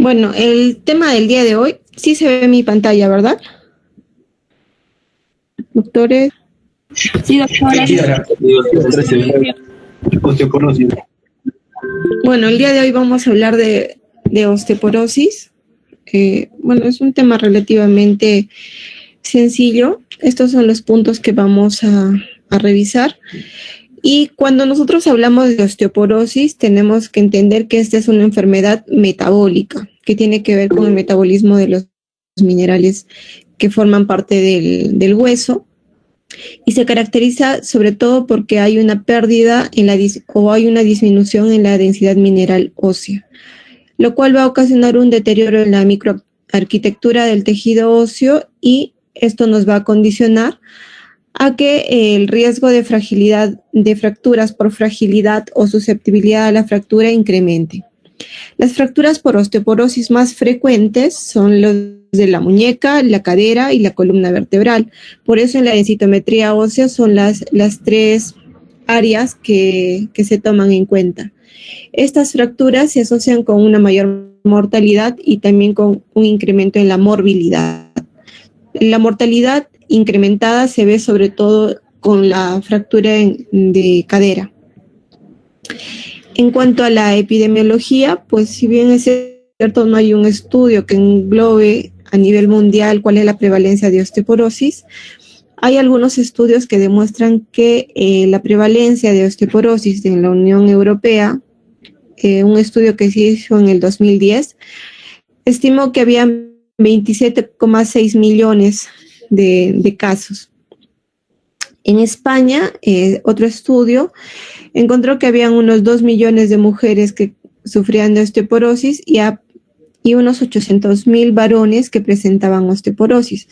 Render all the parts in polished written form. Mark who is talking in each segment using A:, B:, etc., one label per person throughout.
A: Bueno, el tema del día de hoy, sí se ve mi pantalla, ¿verdad? Doctores.
B: Sí, doctora.
C: Osteoporosis.
A: Bueno, el día de hoy vamos a hablar de osteoporosis. Bueno, es un tema relativamente sencillo. Estos son los puntos que vamos a revisar. Y cuando nosotros hablamos de osteoporosis, tenemos que entender que esta es una enfermedad metabólica, que tiene que ver con el metabolismo de los minerales que forman parte del hueso, y se caracteriza sobre todo porque hay una pérdida o hay una disminución en la densidad mineral ósea, lo cual va a ocasionar un deterioro en la microarquitectura del tejido óseo, y esto nos va a condicionar a que el riesgo de fracturas por fragilidad o susceptibilidad a la fractura incremente. Las fracturas por osteoporosis más frecuentes son los de la muñeca, la cadera y la columna vertebral. Por eso en la densitometría ósea son las tres áreas que se toman en cuenta. Estas fracturas se asocian con una mayor mortalidad y también con un incremento en la morbilidad. La mortalidad incrementada se ve sobre todo con la fractura de cadera. En cuanto a la epidemiología, pues si bien es cierto, no hay un estudio que englobe a nivel mundial cuál es la prevalencia de osteoporosis, hay algunos estudios que demuestran que la prevalencia de osteoporosis en la Unión Europea, un estudio que se hizo en el 2010, estimó que había 27,6 millones de casos. En España, otro estudio encontró que habían unos 2 millones de mujeres que sufrían de osteoporosis y unos 800,000 varones que presentaban osteoporosis.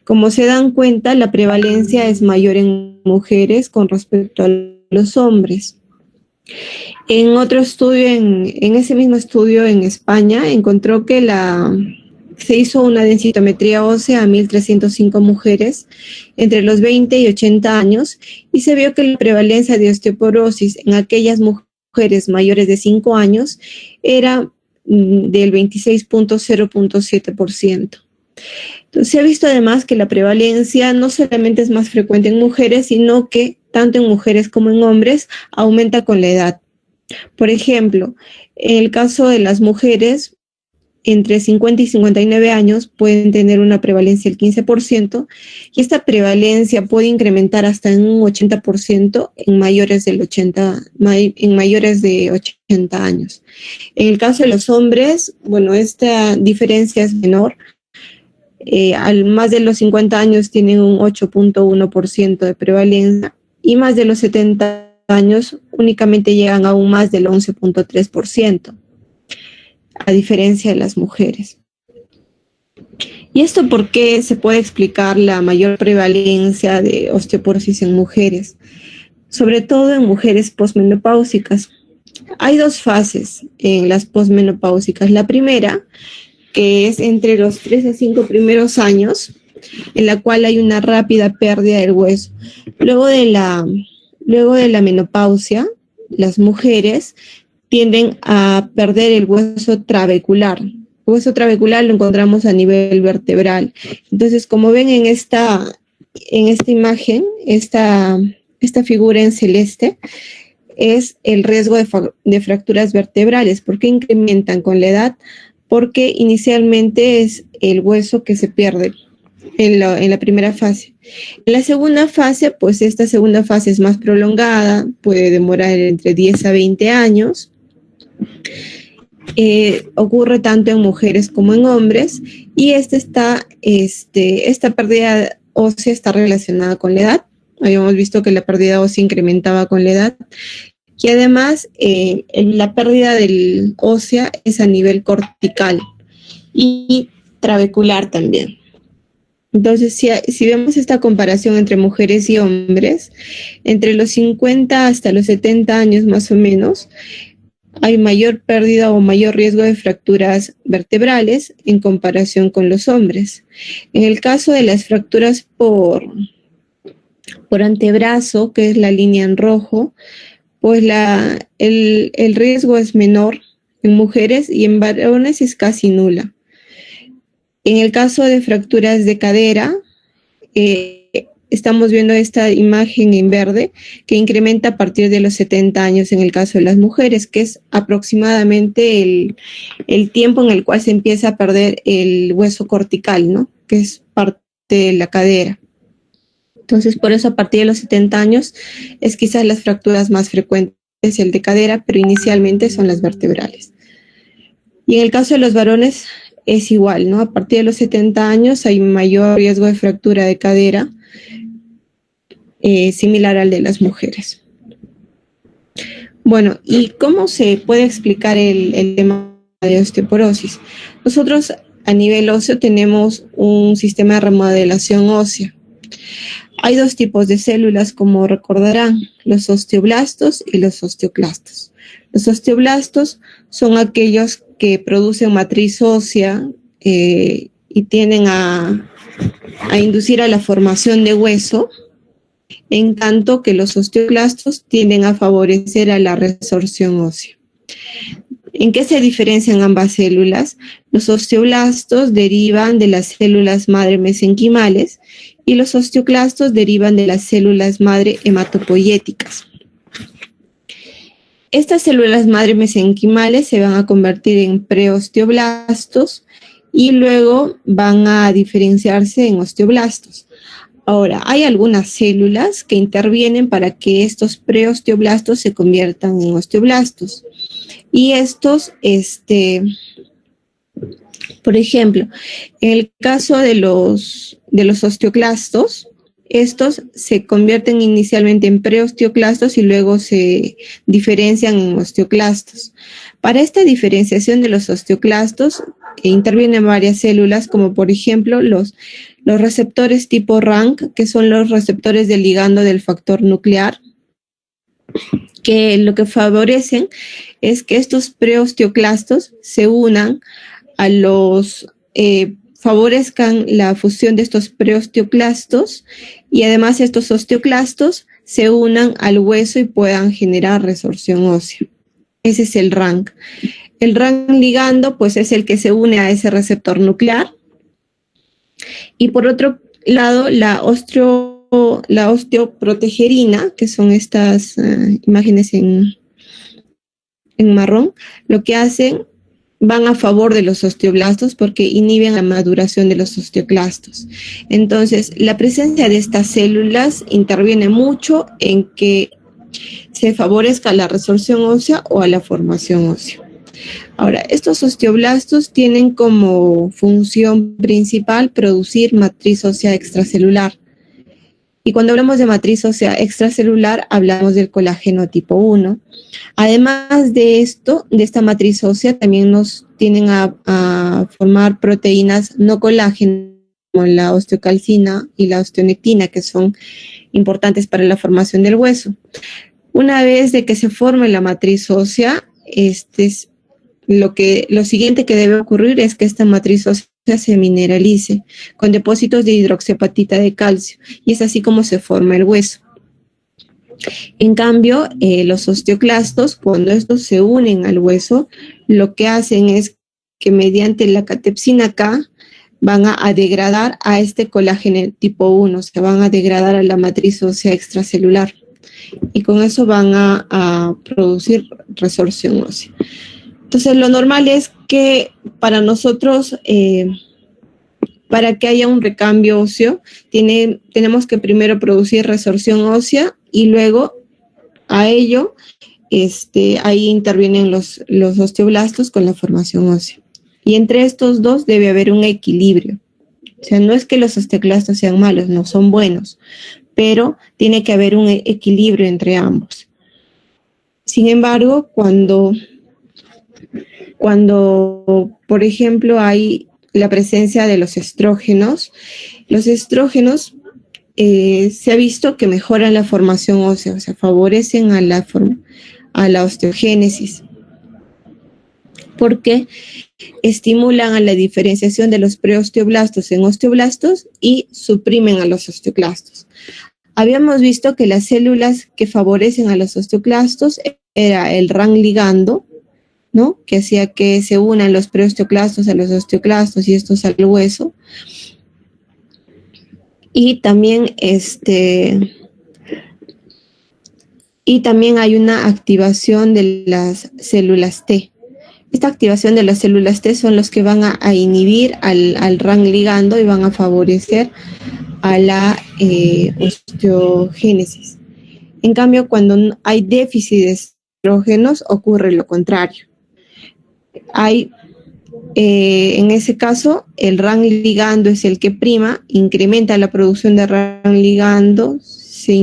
A: Como se dan cuenta, la prevalencia es mayor en mujeres con respecto a los hombres. En otro estudio, en ese mismo estudio en España, encontró que se hizo una densitometría ósea a 1.305 mujeres entre los 20 y 80 años y se vio que la prevalencia de osteoporosis en aquellas mujeres mayores de 5 años era del 26,0.7%. Entonces se ha visto además que la prevalencia no solamente es más frecuente en mujeres, sino que tanto en mujeres como en hombres aumenta con la edad. Por ejemplo, en el caso de las mujeres, entre 50 y 59 años pueden tener una prevalencia del 15%, y esta prevalencia puede incrementar hasta en un 80% en mayores de 80 años. En el caso de los hombres, bueno, esta diferencia es menor. Al más de los 50 años tienen un 8,1% de prevalencia, y más de los 70 años únicamente llegan a un más del 11,3%. A diferencia de las mujeres. ¿Y esto por qué se puede explicar la mayor prevalencia de osteoporosis en mujeres? Sobre todo en mujeres posmenopáusicas. Hay dos fases en las posmenopáusicas. La primera, que es entre los 3 a 5 primeros años, en la cual hay una rápida pérdida del hueso. Luego de la menopausia, las mujeres tienden a perder el hueso trabecular. El hueso trabecular lo encontramos a nivel vertebral. Entonces, como ven en esta imagen, esta figura en celeste, es el riesgo de fracturas vertebrales. ¿Por qué incrementan con la edad? Porque inicialmente es el hueso que se pierde en la primera fase. En la segunda fase, pues esta segunda fase es más prolongada, puede demorar entre 10 a 20 años. Ocurre tanto en mujeres como en hombres, y esta pérdida ósea está relacionada con la edad. Habíamos visto que la pérdida ósea incrementaba con la edad, y además la pérdida ósea es a nivel cortical y trabecular también. Entonces, si vemos esta comparación entre mujeres y hombres, entre los 50 hasta los 70 años más o menos, hay mayor pérdida o mayor riesgo de fracturas vertebrales en comparación con los hombres. En el caso de las fracturas por antebrazo, que es la línea en rojo, pues el riesgo es menor en mujeres y en varones es casi nula. En el caso de fracturas de cadera, estamos viendo esta imagen en verde que incrementa a partir de los 70 años en el caso de las mujeres, que es aproximadamente el tiempo en el cual se empieza a perder el hueso cortical, ¿no? Que es parte de la cadera. Entonces, por eso a partir de los 70 años es quizás las fracturas más frecuentes, el de cadera, pero inicialmente son las vertebrales. Y en el caso de los varones es igual, ¿no? A partir de los 70 años hay mayor riesgo de fractura de cadera, similar al de las mujeres. Bueno, ¿y cómo se puede explicar el tema de osteoporosis? Nosotros a nivel óseo tenemos un sistema de remodelación ósea. Hay dos tipos de células, como recordarán, los osteoblastos y los osteoclastos. Los osteoblastos son aquellos que producen matriz ósea y tienden a inducir a la formación de hueso, en tanto que los osteoclastos tienden a favorecer a la resorción ósea. ¿En qué se diferencian ambas células? Los osteoblastos derivan de las células madre mesenquimales y los osteoclastos derivan de las células madre hematopoyéticas. Estas células madre mesenquimales se van a convertir en preosteoblastos y luego van a diferenciarse en osteoblastos. Ahora, hay algunas células que intervienen para que estos preosteoblastos se conviertan en osteoblastos. Y estos, por ejemplo, en el caso de los osteoclastos, estos se convierten inicialmente en preosteoclastos y luego se diferencian en osteoclastos. Para esta diferenciación de los osteoclastos intervienen varias células, como por ejemplo los receptores tipo RANK, que son los receptores del ligando del factor nuclear, que lo que favorecen es que estos preosteoclastos se unan a favorezcan la fusión de estos preosteoclastos y además estos osteoclastos se unan al hueso y puedan generar resorción ósea. Ese es el RANK. El RANK ligando, pues, es el que se une a ese receptor nuclear. Y por otro lado, la osteoprotegerina, que son estas imágenes en marrón, lo que hacen, van a favor de los osteoblastos porque inhiben la maduración de los osteoclastos. Entonces, la presencia de estas células interviene mucho en que se favorezca la resorción ósea o a la formación ósea. Ahora, estos osteoblastos tienen como función principal producir matriz ósea extracelular. Y cuando hablamos de matriz ósea extracelular, hablamos del colágeno tipo 1. Además de esto, de esta matriz ósea, también nos tienden a formar proteínas no colágeno, como la osteocalcina y la osteonectina, que son importantes para la formación del hueso. Una vez de que se forme la matriz ósea, lo siguiente que debe ocurrir es que esta matriz ósea se mineralice con depósitos de hidroxiapatita de calcio, y es así como se forma el hueso. En cambio, los osteoclastos, cuando estos se unen al hueso, lo que hacen es que mediante la catepsina K van a degradar a este colágeno tipo 1, se van a degradar a la matriz ósea extracelular, y con eso van a producir resorción ósea. Entonces, lo normal es que para nosotros, para que haya un recambio óseo, tenemos que primero producir resorción ósea y luego a ello, ahí intervienen los osteoblastos con la formación ósea. Y entre estos dos debe haber un equilibrio. O sea, no es que los osteoclastos sean malos, no, son buenos, pero tiene que haber un equilibrio entre ambos. Sin embargo, cuando por ejemplo, hay la presencia de los estrógenos se ha visto que mejoran la formación ósea, o sea, favorecen a la osteogénesis, porque estimulan a la diferenciación de los preosteoblastos en osteoblastos y suprimen a los osteoclastos. Habíamos visto que las células que favorecen a los osteoclastos era el RANK ligando, ¿no? Que hacía que se unan los preosteoclastos a los osteoclastos y estos al hueso. Y también hay una activación de las células T. Esta activación de las células T son los que van a inhibir al RAN ligando y van a favorecer a la osteogénesis. En cambio, cuando hay déficit de estrógenos, ocurre lo contrario. En ese caso, el RAN ligando es el que prima, incrementa la producción de RAN ligando, se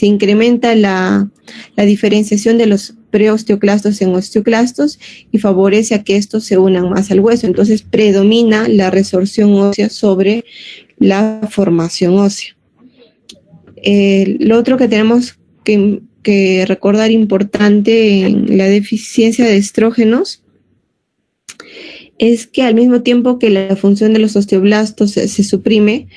A: incrementa la diferenciación de los preosteoclastos en osteoclastos y favorece a que estos se unan más al hueso. Entonces predomina la resorción ósea sobre la formación ósea. Lo otro que tenemos que recordar importante en la deficiencia de estrógenos es que al mismo tiempo que la función de los osteoblastos se suprime,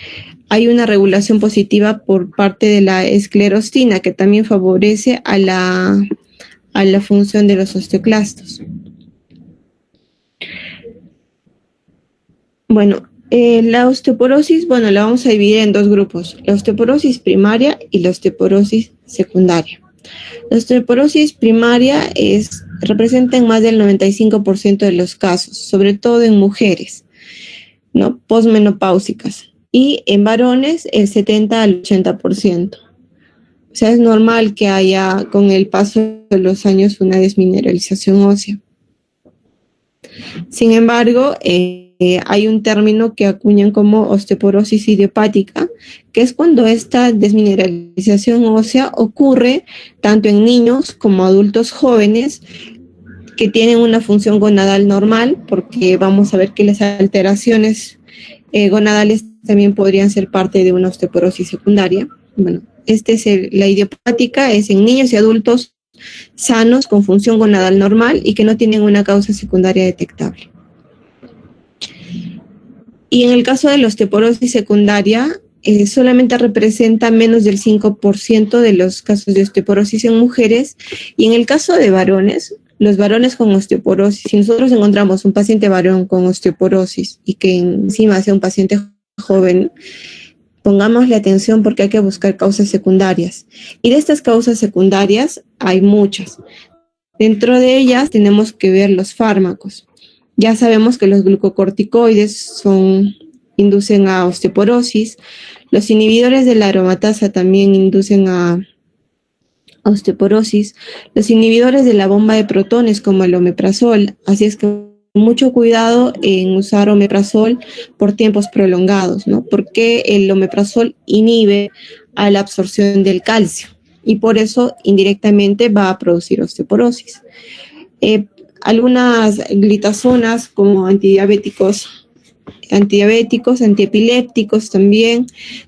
A: hay una regulación positiva por parte de la esclerostina que también favorece a la función de los osteoclastos. Bueno, la osteoporosis, la vamos a dividir en dos grupos, la osteoporosis primaria y la osteoporosis secundaria. La osteoporosis primaria representa en más del 95% de los casos, sobre todo en mujeres, ¿no? Posmenopáusicas, y en varones el 70 al 80%. O sea, es normal que haya con el paso de los años una desmineralización ósea. Sin embargo, hay un término que acuñan como osteoporosis idiopática, que es cuando esta desmineralización ósea ocurre tanto en niños como adultos jóvenes que tienen una función gonadal normal, porque vamos a ver que las alteraciones gonadales también podrían ser parte de una osteoporosis secundaria. Bueno, la idiopática es en niños y adultos sanos con función gonadal normal y que no tienen una causa secundaria detectable. Y en el caso de la osteoporosis secundaria, solamente representa menos del 5% de los casos de osteoporosis en mujeres, y en el caso de varones, los varones con osteoporosis, si nosotros encontramos un paciente varón con osteoporosis y que encima sea un paciente joven, pongámosle atención porque hay que buscar causas secundarias. Y de estas causas secundarias hay muchas. Dentro de ellas tenemos que ver los fármacos. Ya sabemos que los glucocorticoides inducen a osteoporosis. Los inhibidores de la aromatasa también inducen a osteoporosis. Los inhibidores de la bomba de protones como el omeprazol. Así es que mucho cuidado en usar omeprazol por tiempos prolongados, ¿no? Porque el omeprazol inhibe a la absorción del calcio y por eso indirectamente va a producir osteoporosis. Algunas glitazonas como antidiabéticos, antiepilépticos también,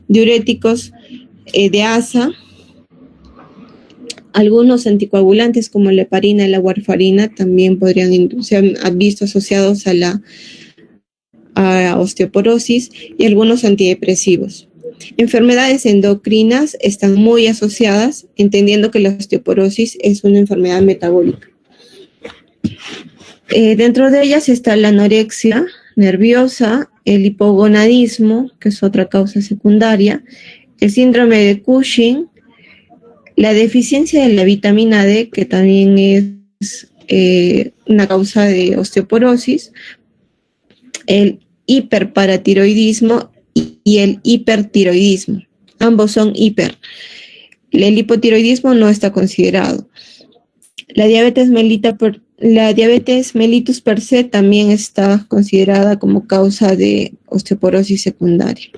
A: diuréticos de asa, algunos anticoagulantes como la heparina y la warfarina también se han visto asociados a osteoporosis, y algunos antidepresivos. Enfermedades endocrinas están muy asociadas, entendiendo que la osteoporosis es una enfermedad metabólica. Dentro de ellas está la anorexia nerviosa, el hipogonadismo, que es otra causa secundaria, el síndrome de Cushing, la deficiencia de la vitamina D, que también es una causa de osteoporosis, el hiperparatiroidismo y el hipertiroidismo. Ambos son hiper. El hipotiroidismo no está considerado. La diabetes mellitus per se también está considerada como causa de osteoporosis secundaria.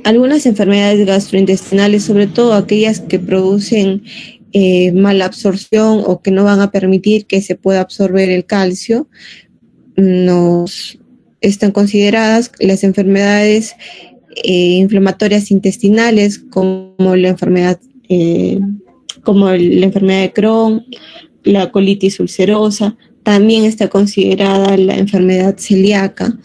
A: Algunas enfermedades gastrointestinales, sobre todo aquellas que producen mala absorción o que no van a permitir que se pueda absorber el calcio, están consideradas. Las enfermedades inflamatorias intestinales como la enfermedad de Crohn, la colitis ulcerosa, también está considerada la enfermedad celíaca.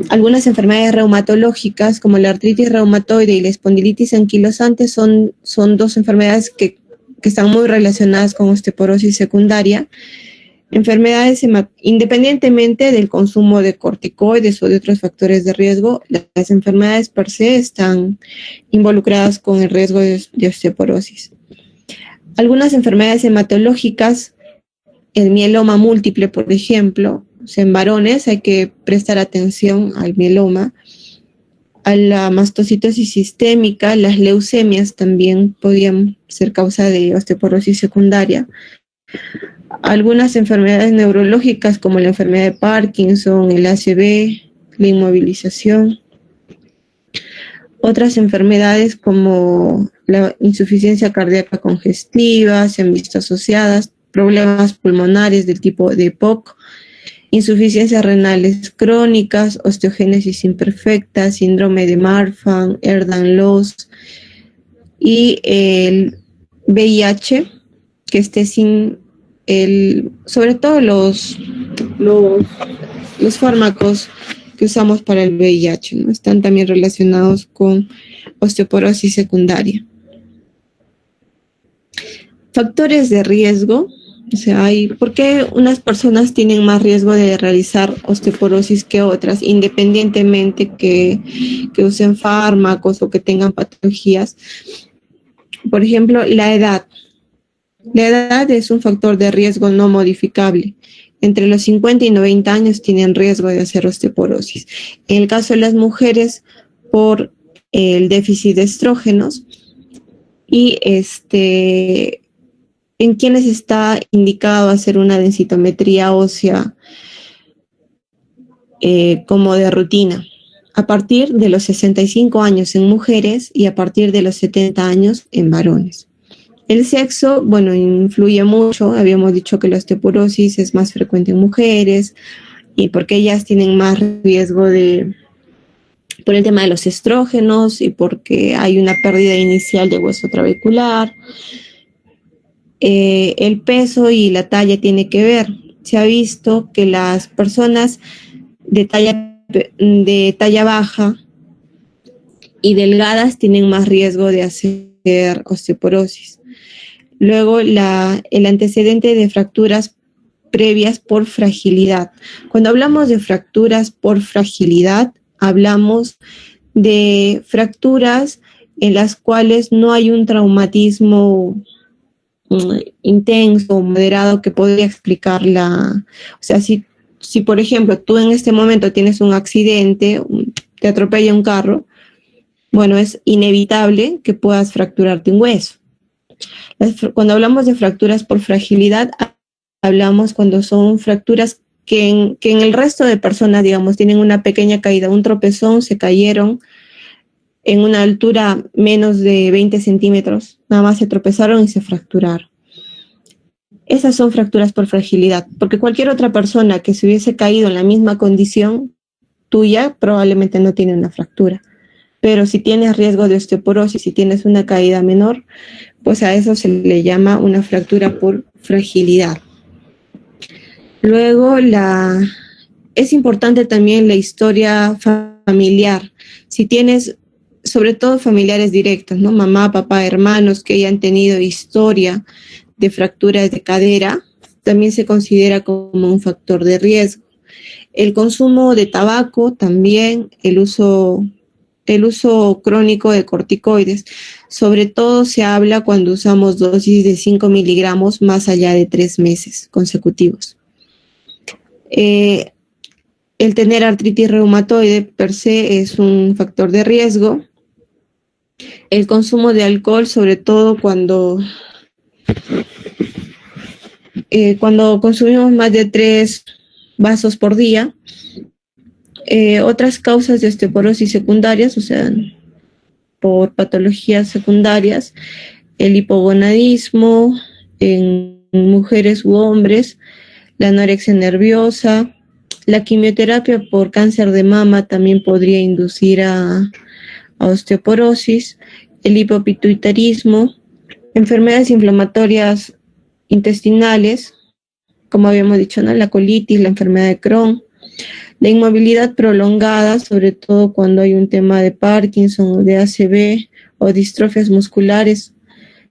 A: Algunas enfermedades reumatológicas como la artritis reumatoide y la espondilitis anquilosante son dos enfermedades que que están muy relacionadas con osteoporosis secundaria, enfermedades independientemente del consumo de corticoides o de otros factores de riesgo, las enfermedades per se están involucradas con el riesgo de osteoporosis. Algunas enfermedades hematológicas, el mieloma múltiple, por ejemplo, o sea, en varones hay que prestar atención al mieloma, a la mastocitosis sistémica, las leucemias también podrían ser causa de osteoporosis secundaria. Algunas enfermedades neurológicas como la enfermedad de Parkinson, el ACV, la inmovilización. Otras enfermedades como la insuficiencia cardíaca congestiva se han visto asociadas, problemas pulmonares del tipo de EPOC, insuficiencias renales crónicas, osteogénesis imperfecta, síndrome de Marfan, Ehlers-Danlos y el VIH, que esté sin sobre todo los fármacos que usamos para el VIH, ¿no? Están también relacionados con osteoporosis secundaria. Factores de riesgo, o sea, ¿por qué unas personas tienen más riesgo de realizar osteoporosis que otras, independientemente que usen fármacos o que tengan patologías? Por ejemplo, la edad. La edad es un factor de riesgo no modificable. Entre los 50 y 90 años tienen riesgo de hacer osteoporosis. En el caso de las mujeres, por el déficit de estrógenos, y en quienes está indicado hacer una densitometría ósea como de rutina, a partir de los 65 años en mujeres y a partir de los 70 años en varones. El sexo, bueno, influye mucho. Habíamos dicho que la osteoporosis es más frecuente en mujeres y porque ellas tienen más riesgo por el tema de los estrógenos y porque hay una pérdida inicial de hueso trabecular. El peso y la talla tiene que ver. Se ha visto que las personas de talla baja y delgadas tienen más riesgo de hacer osteoporosis. Luego, el antecedente de fracturas previas por fragilidad. Cuando hablamos de fracturas por fragilidad, hablamos de fracturas en las cuales no hay un traumatismo intenso o moderado que podría explicarla. O sea, si por ejemplo tú en este momento tienes un accidente, te atropella un carro, bueno, es inevitable que puedas fracturarte un hueso. Cuando hablamos de fracturas por fragilidad, hablamos cuando son fracturas que en el resto de personas, digamos, tienen una pequeña caída, un tropezón, se cayeron en una altura menos de 20 centímetros, nada más se tropezaron y se fracturaron. Esas son fracturas por fragilidad, porque cualquier otra persona que se hubiese caído en la misma condición tuya probablemente no tiene una fractura. Pero si tienes riesgo de osteoporosis, si tienes una caída menor, pues a eso se le llama una fractura por fragilidad. Luego, es importante también la historia familiar. Si tienes, sobre todo familiares directos, ¿no? Mamá, papá, hermanos que hayan tenido historia de fracturas de cadera, también se considera como un factor de riesgo. El consumo de tabaco también, el uso crónico de corticoides. Sobre todo se habla cuando usamos dosis de 5 miligramos más allá de 3 meses consecutivos. El tener artritis reumatoide per se es un factor de riesgo. El consumo de alcohol, sobre todo cuando consumimos más de 3 vasos por día. Otras causas de osteoporosis secundarias, o sea, por patologías secundarias, el hipogonadismo en mujeres u hombres, la anorexia nerviosa, la quimioterapia por cáncer de mama también podría inducir a osteoporosis, el hipopituitarismo, enfermedades inflamatorias intestinales, como habíamos dicho, ¿no? La colitis, la enfermedad de Crohn, la inmovilidad prolongada, sobre todo cuando hay un tema de Parkinson o de ACV o distrofias musculares,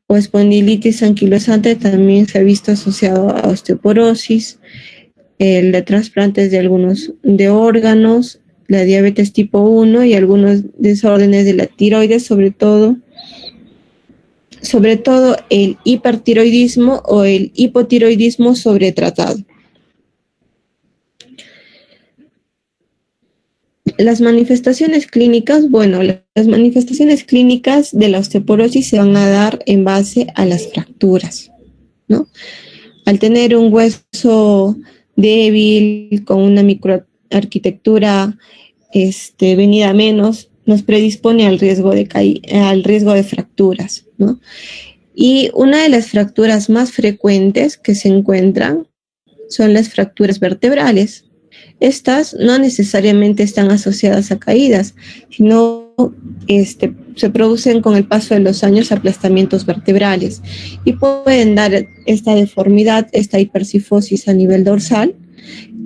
A: o espondilitis anquilosante también se ha visto asociado a osteoporosis, el de trasplantes de algunos de órganos, la diabetes tipo 1 y algunos desórdenes de la tiroides, sobre todo el hipertiroidismo o el hipotiroidismo sobretratado. Las manifestaciones clínicas, bueno, las manifestaciones clínicas de la osteoporosis se van a dar en base a las fracturas, ¿no? Al tener un hueso débil, con una microarquitectura venida a menos, nos predispone al riesgo de fracturas, ¿no? Y una de las fracturas más frecuentes que se encuentran son las fracturas vertebrales. Estas no necesariamente están asociadas a caídas, sino se producen con el paso de los años aplastamientos vertebrales y pueden dar esta deformidad, esta hipercifosis a nivel dorsal,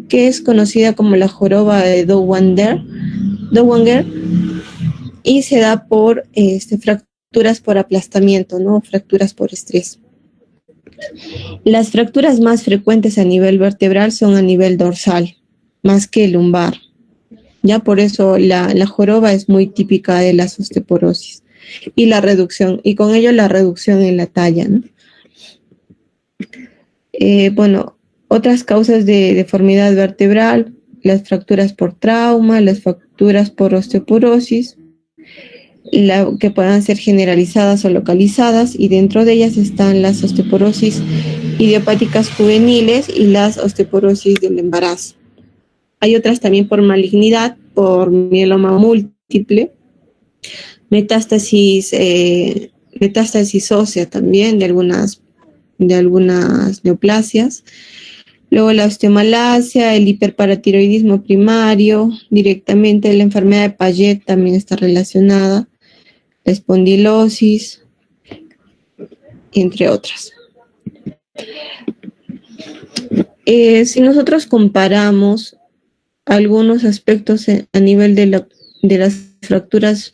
A: que es conocida como la joroba de Dowager, y se da por fracturas por aplastamiento, ¿no? Fracturas por estrés. Las fracturas más frecuentes a nivel vertebral son a nivel dorsal, más que lumbar. Ya por eso la joroba es muy típica de la osteoporosis y la reducción, y con ello la reducción en la talla, ¿no? Bueno, otras causas de deformidad vertebral, las fracturas por trauma, las fracturas por osteoporosis, que puedan ser generalizadas o localizadas, y dentro de ellas están las osteoporosis idiopáticas juveniles y las osteoporosis del embarazo. Hay otras también por malignidad, por mieloma múltiple, metástasis ósea también de algunas neoplasias. Luego la osteomalacia, el hiperparatiroidismo primario, directamente la enfermedad de Paget también está relacionada, la espondilosis, entre otras. Si nosotros comparamos algunos aspectos a nivel de las fracturas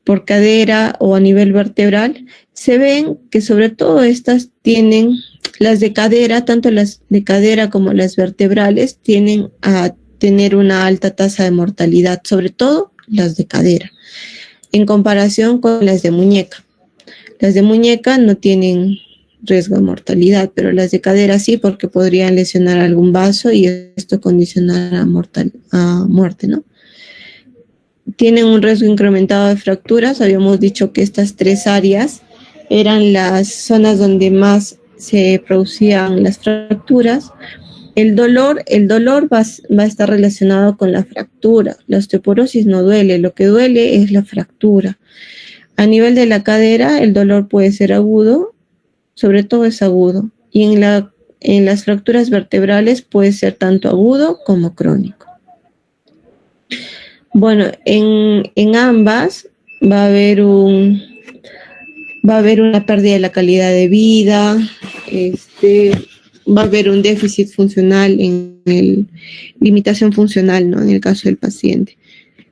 A: por cadera o a nivel vertebral, se ven que sobre todo estas tienen, las de cadera, tanto las de cadera como las vertebrales, tienen a tener una alta tasa de mortalidad, sobre todo las de cadera, en comparación con las de muñeca. Las de muñeca no tienen riesgo de mortalidad, pero las de cadera sí, porque podrían lesionar algún vaso y esto condicionar a muerte, ¿no? Tienen un riesgo incrementado de fracturas. Habíamos dicho que estas tres áreas eran las zonas donde más se producían las fracturas. El dolor va a estar relacionado con la fractura. La osteoporosis no duele, lo que duele es la fractura. A nivel de la cadera, el dolor puede ser agudo, sobre todo es agudo, y en las fracturas vertebrales puede ser tanto agudo como crónico. Bueno, en ambas va a haber una pérdida de la calidad de vida, va a haber un déficit funcional limitación funcional, ¿no? En el caso del paciente,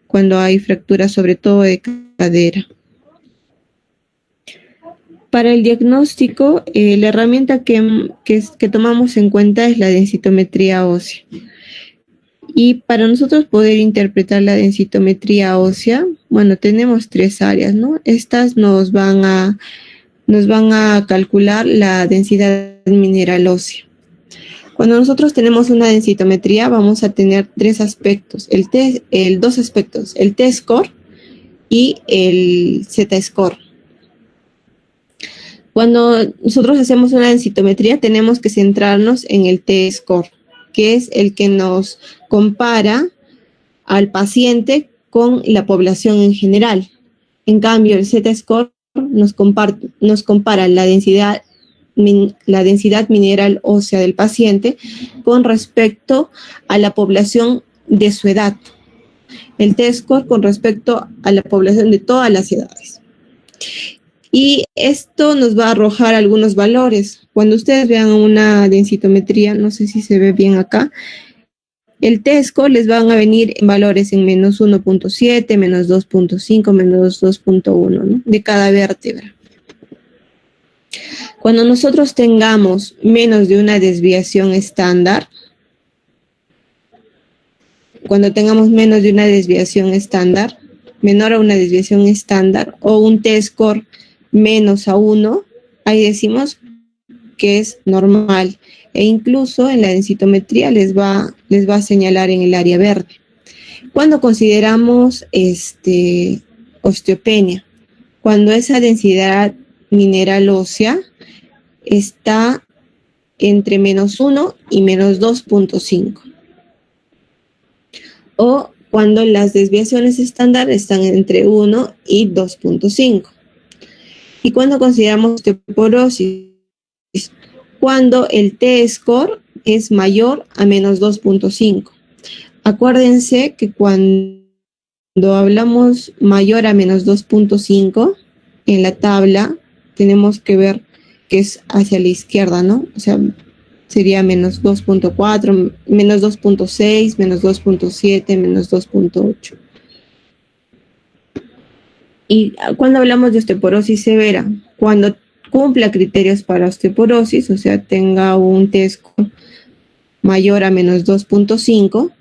A: cuando hay fractura sobre todo de cadera. Para el diagnóstico, la herramienta que tomamos en cuenta es la densitometría ósea. Y para nosotros poder interpretar la densitometría ósea, bueno, tenemos tres áreas, ¿no? Estas nos van a calcular la densidad mineral ósea. Cuando nosotros tenemos una densitometría, vamos a tener tres aspectos, dos aspectos, el T-score y el Z-score. Cuando nosotros hacemos una densitometría, tenemos que centrarnos en el T-score, que es el que nos compara al paciente con la población en general. En cambio, el Z-score nos compara la densidad mineral ósea del paciente con respecto a la población de su edad. El T-score con respecto a la población de todas las edades. Y esto nos va a arrojar algunos valores. Cuando ustedes vean una densitometría, no sé si se ve bien acá, el T-score les van a venir en valores en menos 1.7, menos 2.5, menos 2.1, ¿no? De cada vértebra. Cuando nosotros tengamos menos de una desviación estándar, menor a una desviación estándar, o un T-score menos a 1, ahí decimos que es normal. E incluso en la densitometría les va a señalar en el área verde. Cuando consideramos osteopenia, cuando esa densidad mineral ósea está entre -1 y -2.5. O cuando las desviaciones estándar están entre 1 y 2.5. Y cuando consideramos osteoporosis, cuando el T-score es mayor a -2.5. Acuérdense que cuando hablamos mayor a -2.5, en la tabla tenemos que ver que es hacia la izquierda, ¿no? O sea, sería -2.4, -2.6, -2.7, -2.8. Y cuando hablamos de osteoporosis severa, cuando cumpla criterios para osteoporosis, o sea, tenga un T-score mayor a -2.5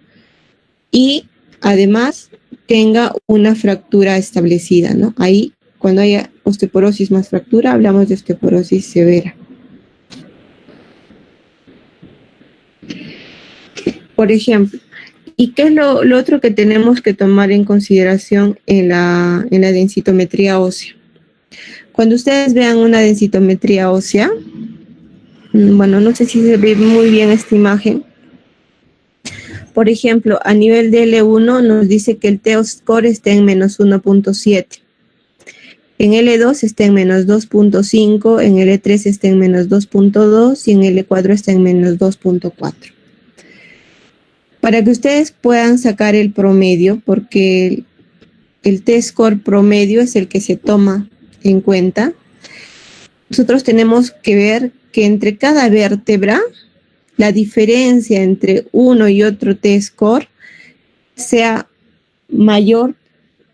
A: y además tenga una fractura establecida, ¿no? Ahí, cuando haya osteoporosis más fractura, hablamos de osteoporosis severa. Por ejemplo, ¿y qué es lo otro que tenemos que tomar en consideración en la densitometría ósea? Cuando ustedes vean una densitometría ósea, bueno, no sé si se ve muy bien esta imagen. Por ejemplo, a nivel de L1 nos dice que el T-score está en -1.7. En L2 está en -2.5, en L3 está en -2.2 y en L4 está en -2.4. Para que ustedes puedan sacar el promedio, porque el T-score promedio es el que se toma en cuenta, nosotros tenemos que ver que entre cada vértebra, la diferencia entre uno y otro T-score sea mayor,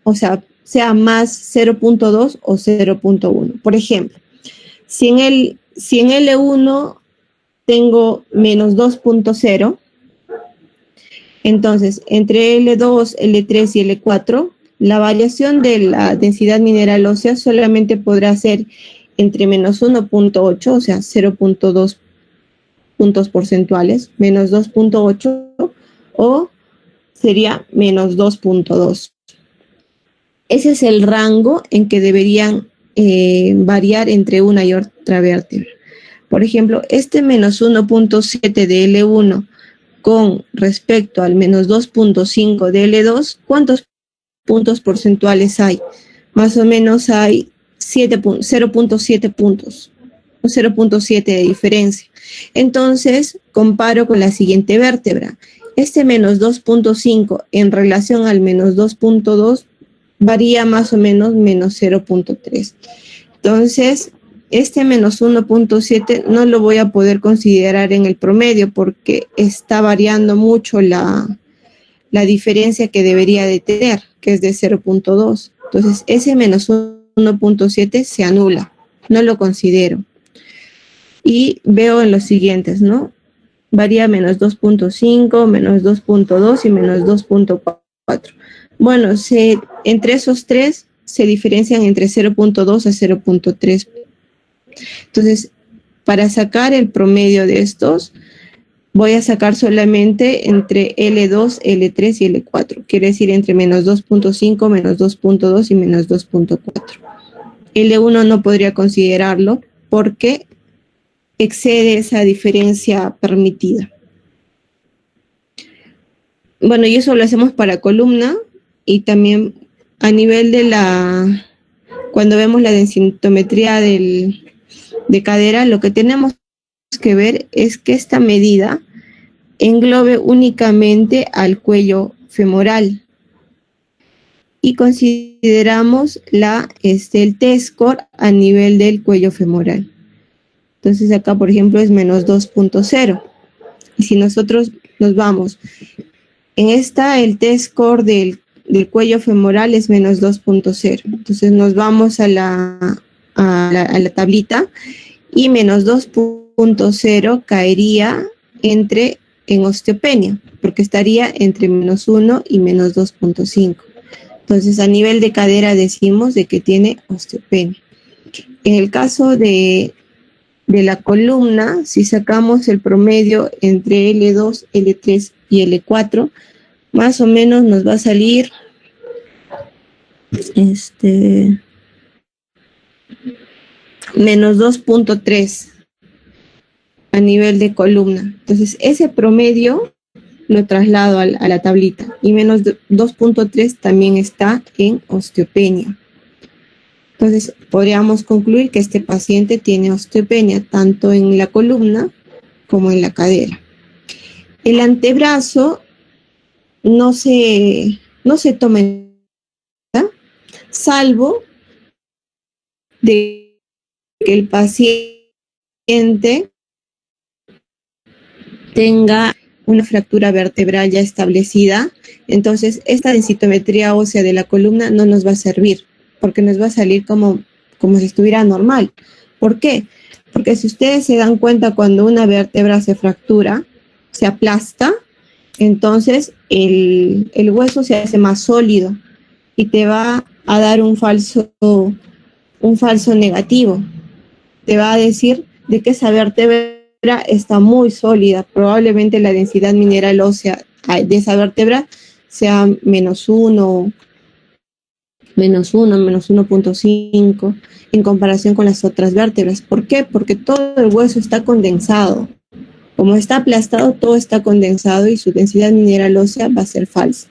A: o sea, sea más 0.2 o 0.1. Por ejemplo, si en L1 tengo -2.0, entonces entre L2, L3 y L4, la variación de la densidad mineral ósea solamente podrá ser entre -1.8, o sea, 0.2 puntos porcentuales, -2.8, o sería -2.2. Ese es el rango en que deberían variar entre una y otra vértebra. Por ejemplo, este -1.7 de L1 con respecto al -2.5 de L2, ¿cuántos puntos porcentuales hay? Más o menos hay 0.7 puntos, o 0.7 de diferencia. Entonces, comparo con la siguiente vértebra. Este -2.5 en relación al -2.2 varía más o menos -0.3. Entonces, este -1.7 no lo voy a poder considerar en el promedio porque está variando mucho la diferencia que debería de tener, que es de 0.2. Entonces, ese -1.7 se anula, no lo considero. Y veo en los siguientes, ¿no? Varía -2.5, -2.2 y -2.4. Bueno, entre esos tres se diferencian entre 0.2 a 0.3. Entonces, para sacar el promedio de estos, voy a sacar solamente entre L2, L3 y L4. Quiere decir entre -2.5, -2.2 y -2.4. L1 no podría considerarlo porque excede esa diferencia permitida. Bueno, y eso lo hacemos para columna y también a nivel de cuando vemos la densitometría de cadera, lo que tenemos que ver es que esta medida englobe únicamente al cuello femoral y consideramos el T-score a nivel del cuello femoral. Entonces acá, por ejemplo, es -2.0. Y si nosotros nos vamos, en esta el T-score del cuello femoral es -2.0. Entonces nos vamos a la tablita y menos 2.0 caería en osteopenia, porque estaría entre menos 1 y menos 2.5. Entonces, a nivel de cadera decimos de que tiene osteopenia. En el caso de la columna, si sacamos el promedio entre L2, L3 y L4, más o menos nos va a salir menos 2.3 a nivel de columna. Entonces, ese promedio lo traslado a la tablita. Y menos 2.3 también está en osteopenia. Entonces, podríamos concluir que este paciente tiene osteopenia tanto en la columna como en la cadera. El antebrazo no se toma en cuenta, salvo de que el paciente tenga una fractura vertebral ya establecida. Entonces, esta densitometría ósea de la columna no nos va a servir, porque nos va a salir como si estuviera normal. ¿Por qué? Porque si ustedes se dan cuenta, cuando una vértebra se fractura, se aplasta, entonces el hueso se hace más sólido y te va a dar un falso negativo. Te va a decir de que esa vértebra está muy sólida. Probablemente la densidad mineral ósea de esa vértebra sea menos 1, menos 1.5 en comparación con las otras vértebras. ¿Por qué? Porque todo el hueso está condensado. Como está aplastado, todo está condensado y su densidad mineral ósea va a ser falsa.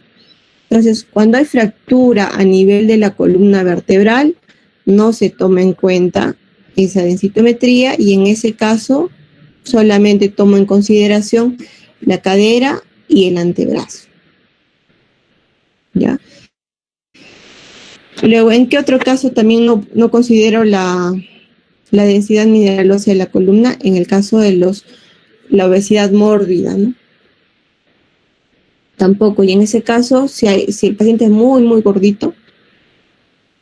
A: Entonces, cuando hay fractura a nivel de la columna vertebral, no se toma en cuenta esa densitometría y en ese caso solamente tomo en consideración la cadera y el antebrazo. ¿Ya? Luego, ¿en qué otro caso también no considero la densidad mineral ósea de la columna? En el caso de la obesidad mórbida, ¿no? Tampoco. Y en ese caso, si el paciente es muy, muy gordito,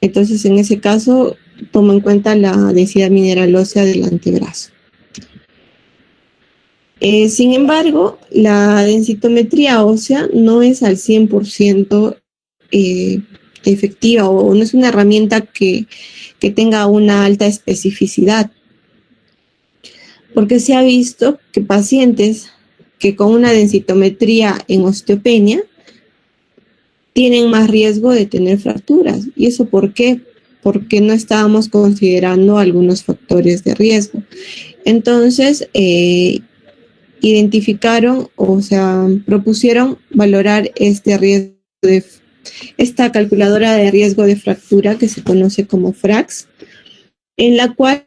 A: entonces en ese caso tomo en cuenta la densidad mineral ósea del antebrazo. Sin embargo, la densitometría ósea no es al 100% efectiva, o no es una herramienta que tenga una alta especificidad, porque se ha visto que pacientes que con una densitometría en osteopenia tienen más riesgo de tener fracturas. ¿Y eso por qué? Porque no estábamos considerando algunos factores de riesgo. Entonces, identificaron, propusieron valorar este riesgo esta calculadora de riesgo de fractura que se conoce como FRAX, en la cual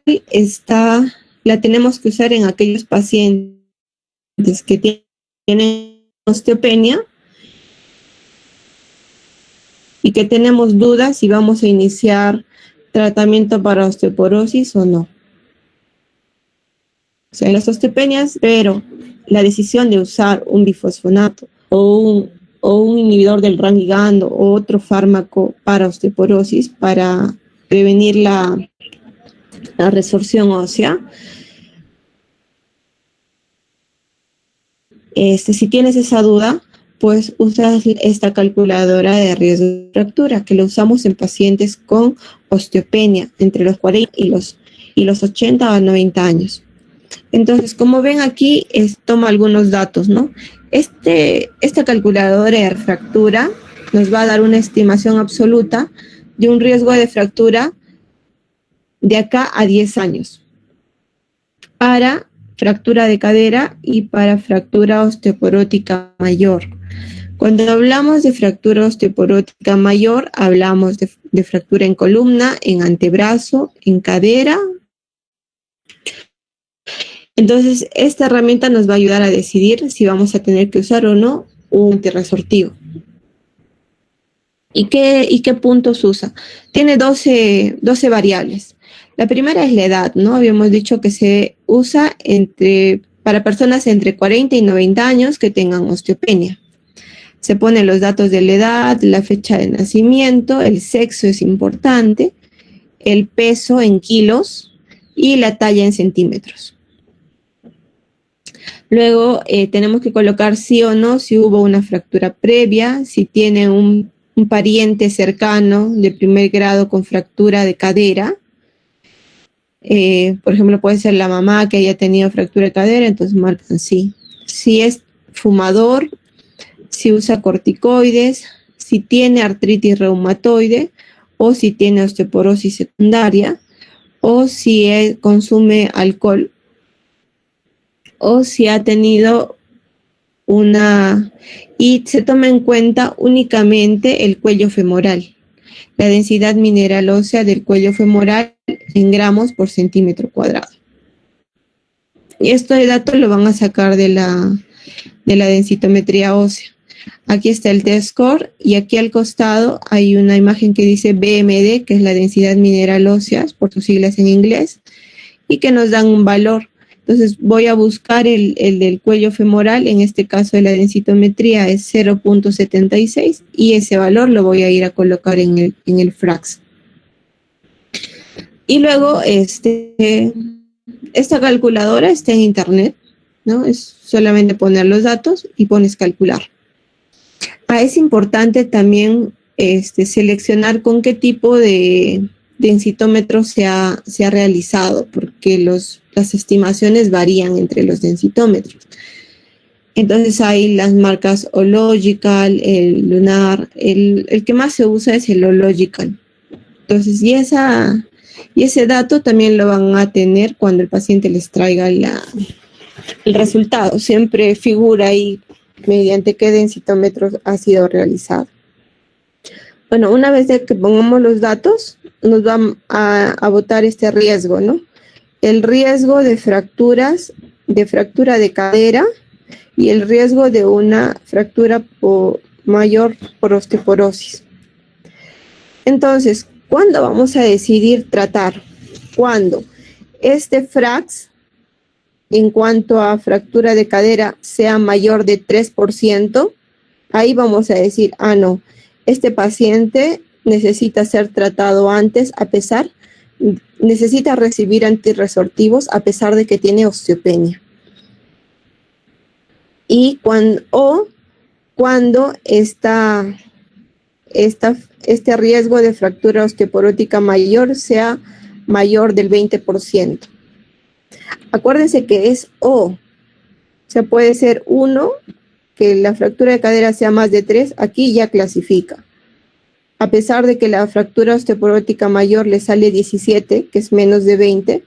A: la tenemos que usar en aquellos pacientes que tienen osteopenia y que tenemos dudas si vamos a iniciar tratamiento para osteoporosis o no. O sea, en las osteopenias, pero la decisión de usar un bifosfonato o un inhibidor del RAN ligando o otro fármaco para osteoporosis para prevenir la resorción ósea. Si tienes esa duda, pues usas esta calculadora de riesgo de fractura, que lo usamos en pacientes con osteopenia entre los 40 y los 80 a 90 años. Entonces, como ven aquí, toma algunos datos, ¿no? Esta calculadora de fractura nos va a dar una estimación absoluta de un riesgo de fractura de acá a 10 años para fractura de cadera y para fractura osteoporótica mayor. Cuando hablamos de fractura osteoporótica mayor, hablamos de fractura en columna, en antebrazo, en cadera. Entonces, esta herramienta nos va a ayudar a decidir si vamos a tener que usar o no un antirresortivo. ¿Y qué puntos usa? Tiene 12 variables. La primera es la edad, ¿no? Habíamos dicho que se usa para personas entre 40 y 90 años que tengan osteopenia. Se ponen los datos de la edad, la fecha de nacimiento, el sexo es importante, el peso en kilos, y la talla en centímetros. Luego tenemos que colocar sí o no si hubo una fractura previa, si tiene un pariente cercano de primer grado con fractura de cadera. Por ejemplo, puede ser la mamá que haya tenido fractura de cadera, entonces marcan sí. Si es fumador, si usa corticoides, si tiene artritis reumatoide o si tiene osteoporosis secundaria o si consume alcohol o si ha tenido y se toma en cuenta únicamente el cuello femoral, la densidad mineral ósea del cuello femoral en gramos por centímetro cuadrado. Y este dato lo van a sacar de la densitometría ósea. Aquí está el test score y aquí al costado hay una imagen que dice BMD, que es la densidad mineral ósea, por sus siglas en inglés, y que nos dan un valor. Entonces voy a buscar el del cuello femoral, en este caso de la densitometría es 0.76 y ese valor lo voy a ir a colocar en el FRAX. Y luego esta calculadora está en internet, ¿no? Es solamente poner los datos y pones calcular. Es importante también seleccionar con qué tipo de densitómetro se ha realizado, porque las estimaciones varían entre los densitómetros. Entonces hay las marcas O-Logical, el Lunar, el que más se usa es el O-Logical. Entonces, y ese dato también lo van a tener cuando el paciente les traiga el resultado. Siempre figura ahí mediante qué densitómetros ha sido realizado. Bueno, una vez que pongamos los datos, nos va a botar este riesgo, ¿no? El riesgo de fractura de cadera y el riesgo de una fractura mayor por osteoporosis. Entonces, ¿cuándo vamos a decidir tratar? Cuando este FRAX, en cuanto a fractura de cadera, sea mayor de 3%, ahí vamos a decir, no, este paciente necesita ser tratado antes, necesita recibir antirresortivos a pesar de que tiene osteopenia. Y cuando este riesgo de fractura osteoporótica mayor sea mayor del 20%. Acuérdense que es O sea, puede ser 1, que la fractura de cadera sea más de 3, aquí ya clasifica. A pesar de que la fractura osteoporótica mayor le sale 17, que es menos de 20,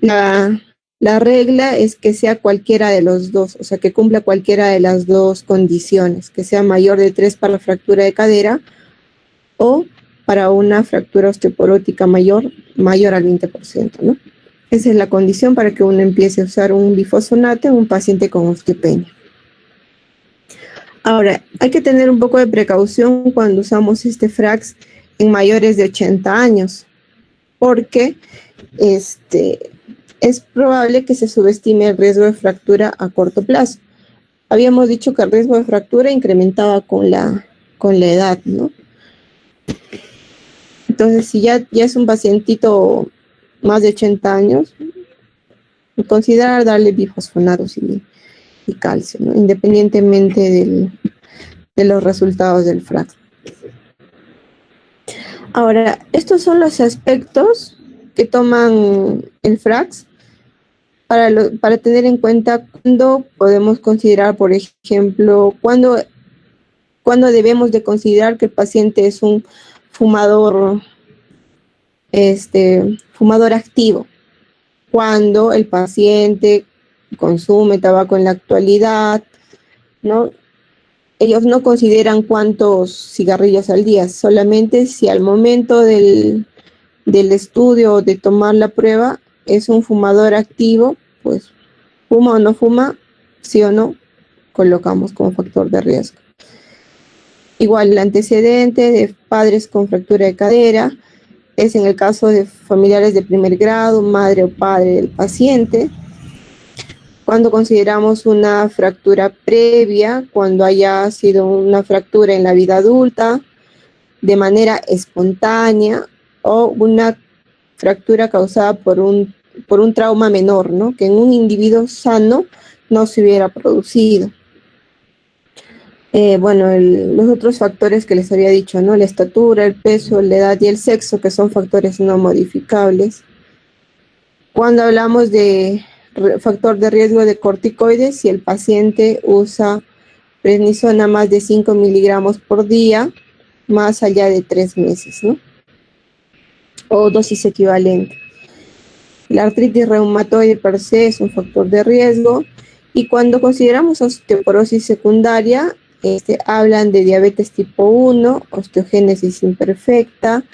A: la regla es que sea cualquiera de los dos, o sea, que cumpla cualquiera de las dos condiciones, que sea mayor de 3 para la fractura de cadera o para una fractura osteoporótica mayor al 20%, ¿no? Esa es la condición para que uno empiece a usar un bifosfonato en un paciente con osteopenia. Ahora, hay que tener un poco de precaución cuando usamos este FRAX en mayores de 80 años, porque es probable que se subestime el riesgo de fractura a corto plazo. Habíamos dicho que el riesgo de fractura incrementaba con la edad, ¿no? Entonces, si ya es un pacientito más de 80 años, considerar darle bifosfonatos y calcio, ¿no? Independientemente de los resultados del FRAX. Ahora, estos son los aspectos que toman el FRAX para tener en cuenta cuándo podemos considerar, por ejemplo, cuándo debemos de considerar que el paciente es un fumador activo, cuando el paciente consume tabaco en la actualidad, ¿no? Ellos no consideran cuántos cigarrillos al día, solamente si al momento del estudio o de tomar la prueba es un fumador activo, pues fuma o no fuma, sí o no, colocamos como factor de riesgo. Igual el antecedente de padres con fractura de cadera es en el caso de familiares de primer grado, madre o padre del paciente. Cuando consideramos una fractura previa, cuando haya sido una fractura en la vida adulta, de manera espontánea, o una fractura causada por un trauma menor, ¿no? Que en un individuo sano no se hubiera producido. Los otros factores que les había dicho, ¿no? La estatura, el peso, la edad y el sexo, que son factores no modificables. Cuando hablamos de factor de riesgo de corticoides, si el paciente usa prednisona más de 5 miligramos por día, más allá de 3 meses, ¿no? O dosis equivalente. La artritis reumatoide per se es un factor de riesgo, y cuando consideramos osteoporosis secundaria, hablan de diabetes tipo 1, osteogénesis imperfecta,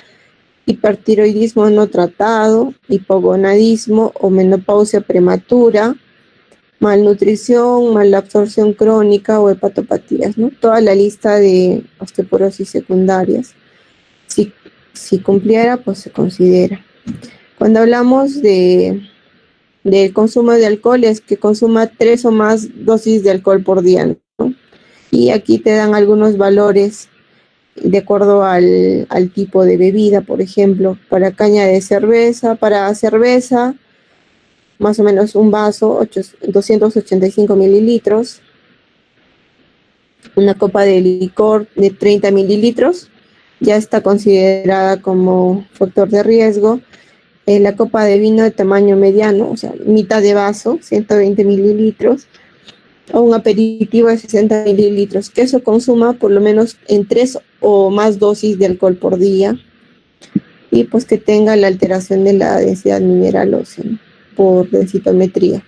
A: hipertiroidismo no tratado, hipogonadismo o menopausia prematura, malnutrición, malabsorción crónica o hepatopatías, ¿no? Toda la lista de osteoporosis secundarias. Si cumpliera, pues se considera. Cuando hablamos del consumo de alcohol, es que consuma 3 o más dosis de alcohol por día, ¿no? Y aquí te dan algunos valores de acuerdo al tipo de bebida. Por ejemplo, para cerveza, más o menos un vaso, 285 mililitros. Una copa de licor de 30 mililitros ya está considerada como factor de riesgo. La copa de vino de tamaño mediano, o sea, mitad de vaso, 120 mililitros. O un aperitivo de 60 mililitros, que eso consuma por lo menos en 3 o más dosis de alcohol por día, y pues que tenga la alteración de la densidad mineral ósea, ¿no? Por densitometría.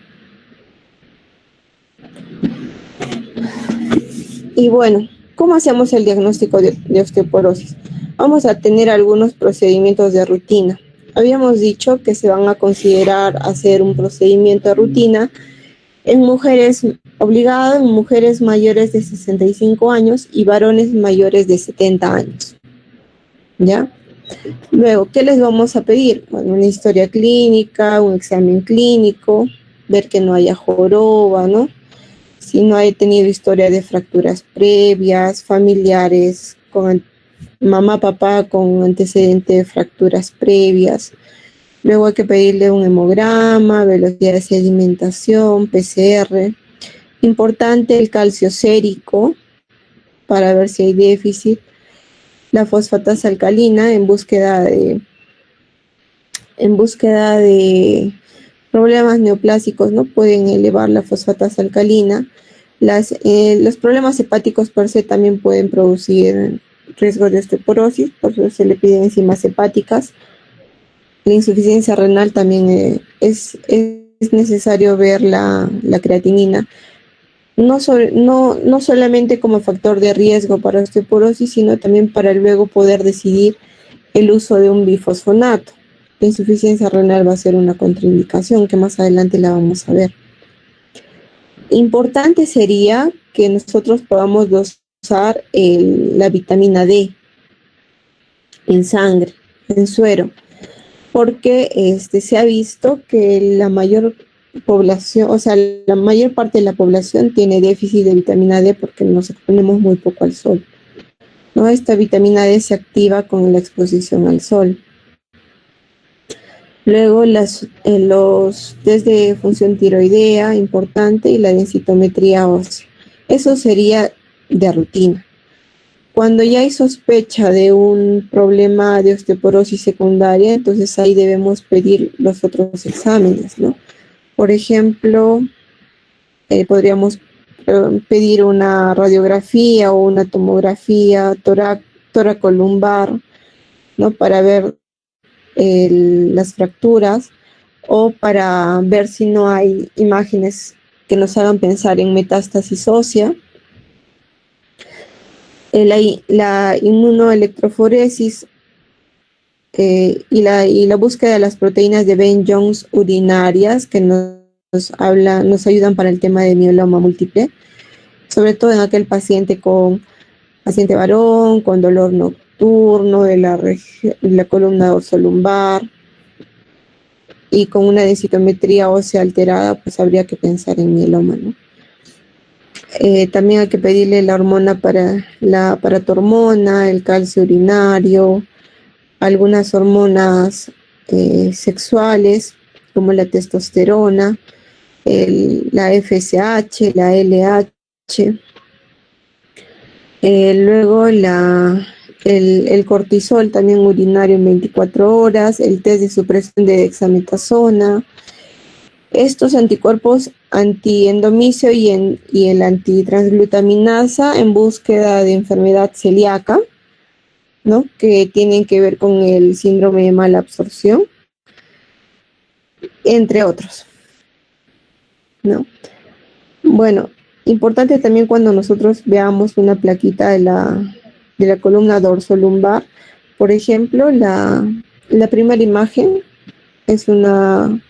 A: Y bueno, ¿cómo hacemos el diagnóstico de osteoporosis? Vamos a tener algunos procedimientos de rutina. Habíamos dicho que se van a considerar hacer un procedimiento de rutina en mujeres obligado, en mujeres mayores de 65 años y varones mayores de 70 años. ¿Ya? Luego, ¿qué les vamos a pedir? Bueno, una historia clínica, un examen clínico, ver que no haya joroba, ¿no? Si no haya tenido historia de fracturas previas, familiares, con mamá, papá con antecedente de fracturas previas. Luego hay que pedirle un hemograma, velocidad de sedimentación, PCR. Importante el calcio sérico para ver si hay déficit. La fosfatasa alcalina en búsqueda de problemas neoplásicos, ¿no? Pueden elevar la fosfatasa alcalina. Los problemas hepáticos per se también pueden producir riesgo de osteoporosis, por eso se le piden enzimas hepáticas. La insuficiencia renal también es necesario ver la creatinina. No solamente como factor de riesgo para osteoporosis, sino también para luego poder decidir el uso de un bifosfonato. La insuficiencia renal va a ser una contraindicación que más adelante la vamos a ver. Importante sería que nosotros podamos dosar la vitamina D en sangre, en suero, porque se ha visto que la mayor población, o sea, la mayor parte de la población tiene déficit de vitamina D porque nos exponemos muy poco al sol, ¿no? Esta vitamina D se activa con la exposición al sol. Luego los test de función tiroidea, importante, y la densitometría ósea. Eso sería de rutina. Cuando ya hay sospecha de un problema de osteoporosis secundaria, entonces ahí debemos pedir los otros exámenes, ¿no? Por ejemplo, podríamos pedir una radiografía o una tomografía toracolumbar, ¿no? Para ver las fracturas, o para ver si no hay imágenes que nos hagan pensar en metástasis ósea. La inmunoelectroforesis y la búsqueda de las proteínas de Ben-Jones urinarias que nos ayudan para el tema de mieloma múltiple, sobre todo en aquel paciente varón con dolor nocturno de la columna dorsolumbar y con una densitometría ósea alterada, pues habría que pensar en mieloma, ¿no? También hay que pedirle la hormona la paratormona, el calcio urinario, algunas hormonas sexuales, como la testosterona, la FSH, la LH, luego el cortisol también urinario en 24 horas, el test de supresión de dexametasona, estos anticuerpos antiendomicio y el antitransglutaminasa en búsqueda de enfermedad celíaca, ¿no? Que tienen que ver con el síndrome de mala absorción, entre otros, ¿no? Bueno, importante también cuando nosotros veamos una plaquita de la columna dorsolumbar, por ejemplo, la primera imagen es una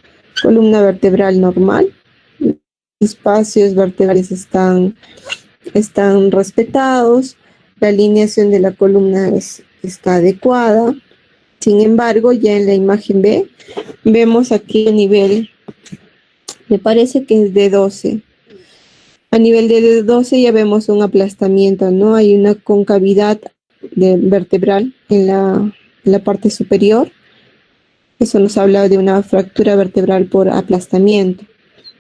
A: columna vertebral normal, los espacios vertebrales están respetados, la alineación de la columna está adecuada. Sin embargo, ya en la imagen B, vemos aquí a nivel, me parece que es de 12. A nivel de 12 ya vemos un aplastamiento, ¿no? Hay una concavidad vertebral en la parte superior. Eso nos habla de una fractura vertebral por aplastamiento,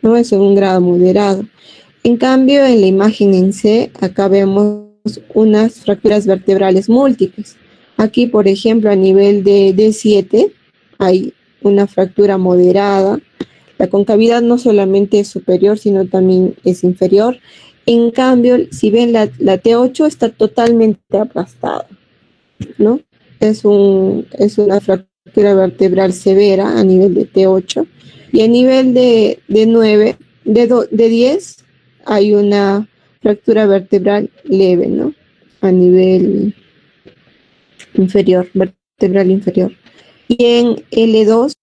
A: ¿no? Es en un grado moderado. En cambio, en la imagen en C, acá vemos unas fracturas vertebrales múltiples. Aquí, por ejemplo, a nivel de D7 hay una fractura moderada. La concavidad no solamente es superior, sino también es inferior. En cambio, si ven la T8 está totalmente aplastada, ¿no? Es una fractura vertebral severa a nivel de T8. Y a nivel de 9, de 10, hay una fractura vertebral leve, ¿no? A nivel inferior, vertebral inferior. Y en L2,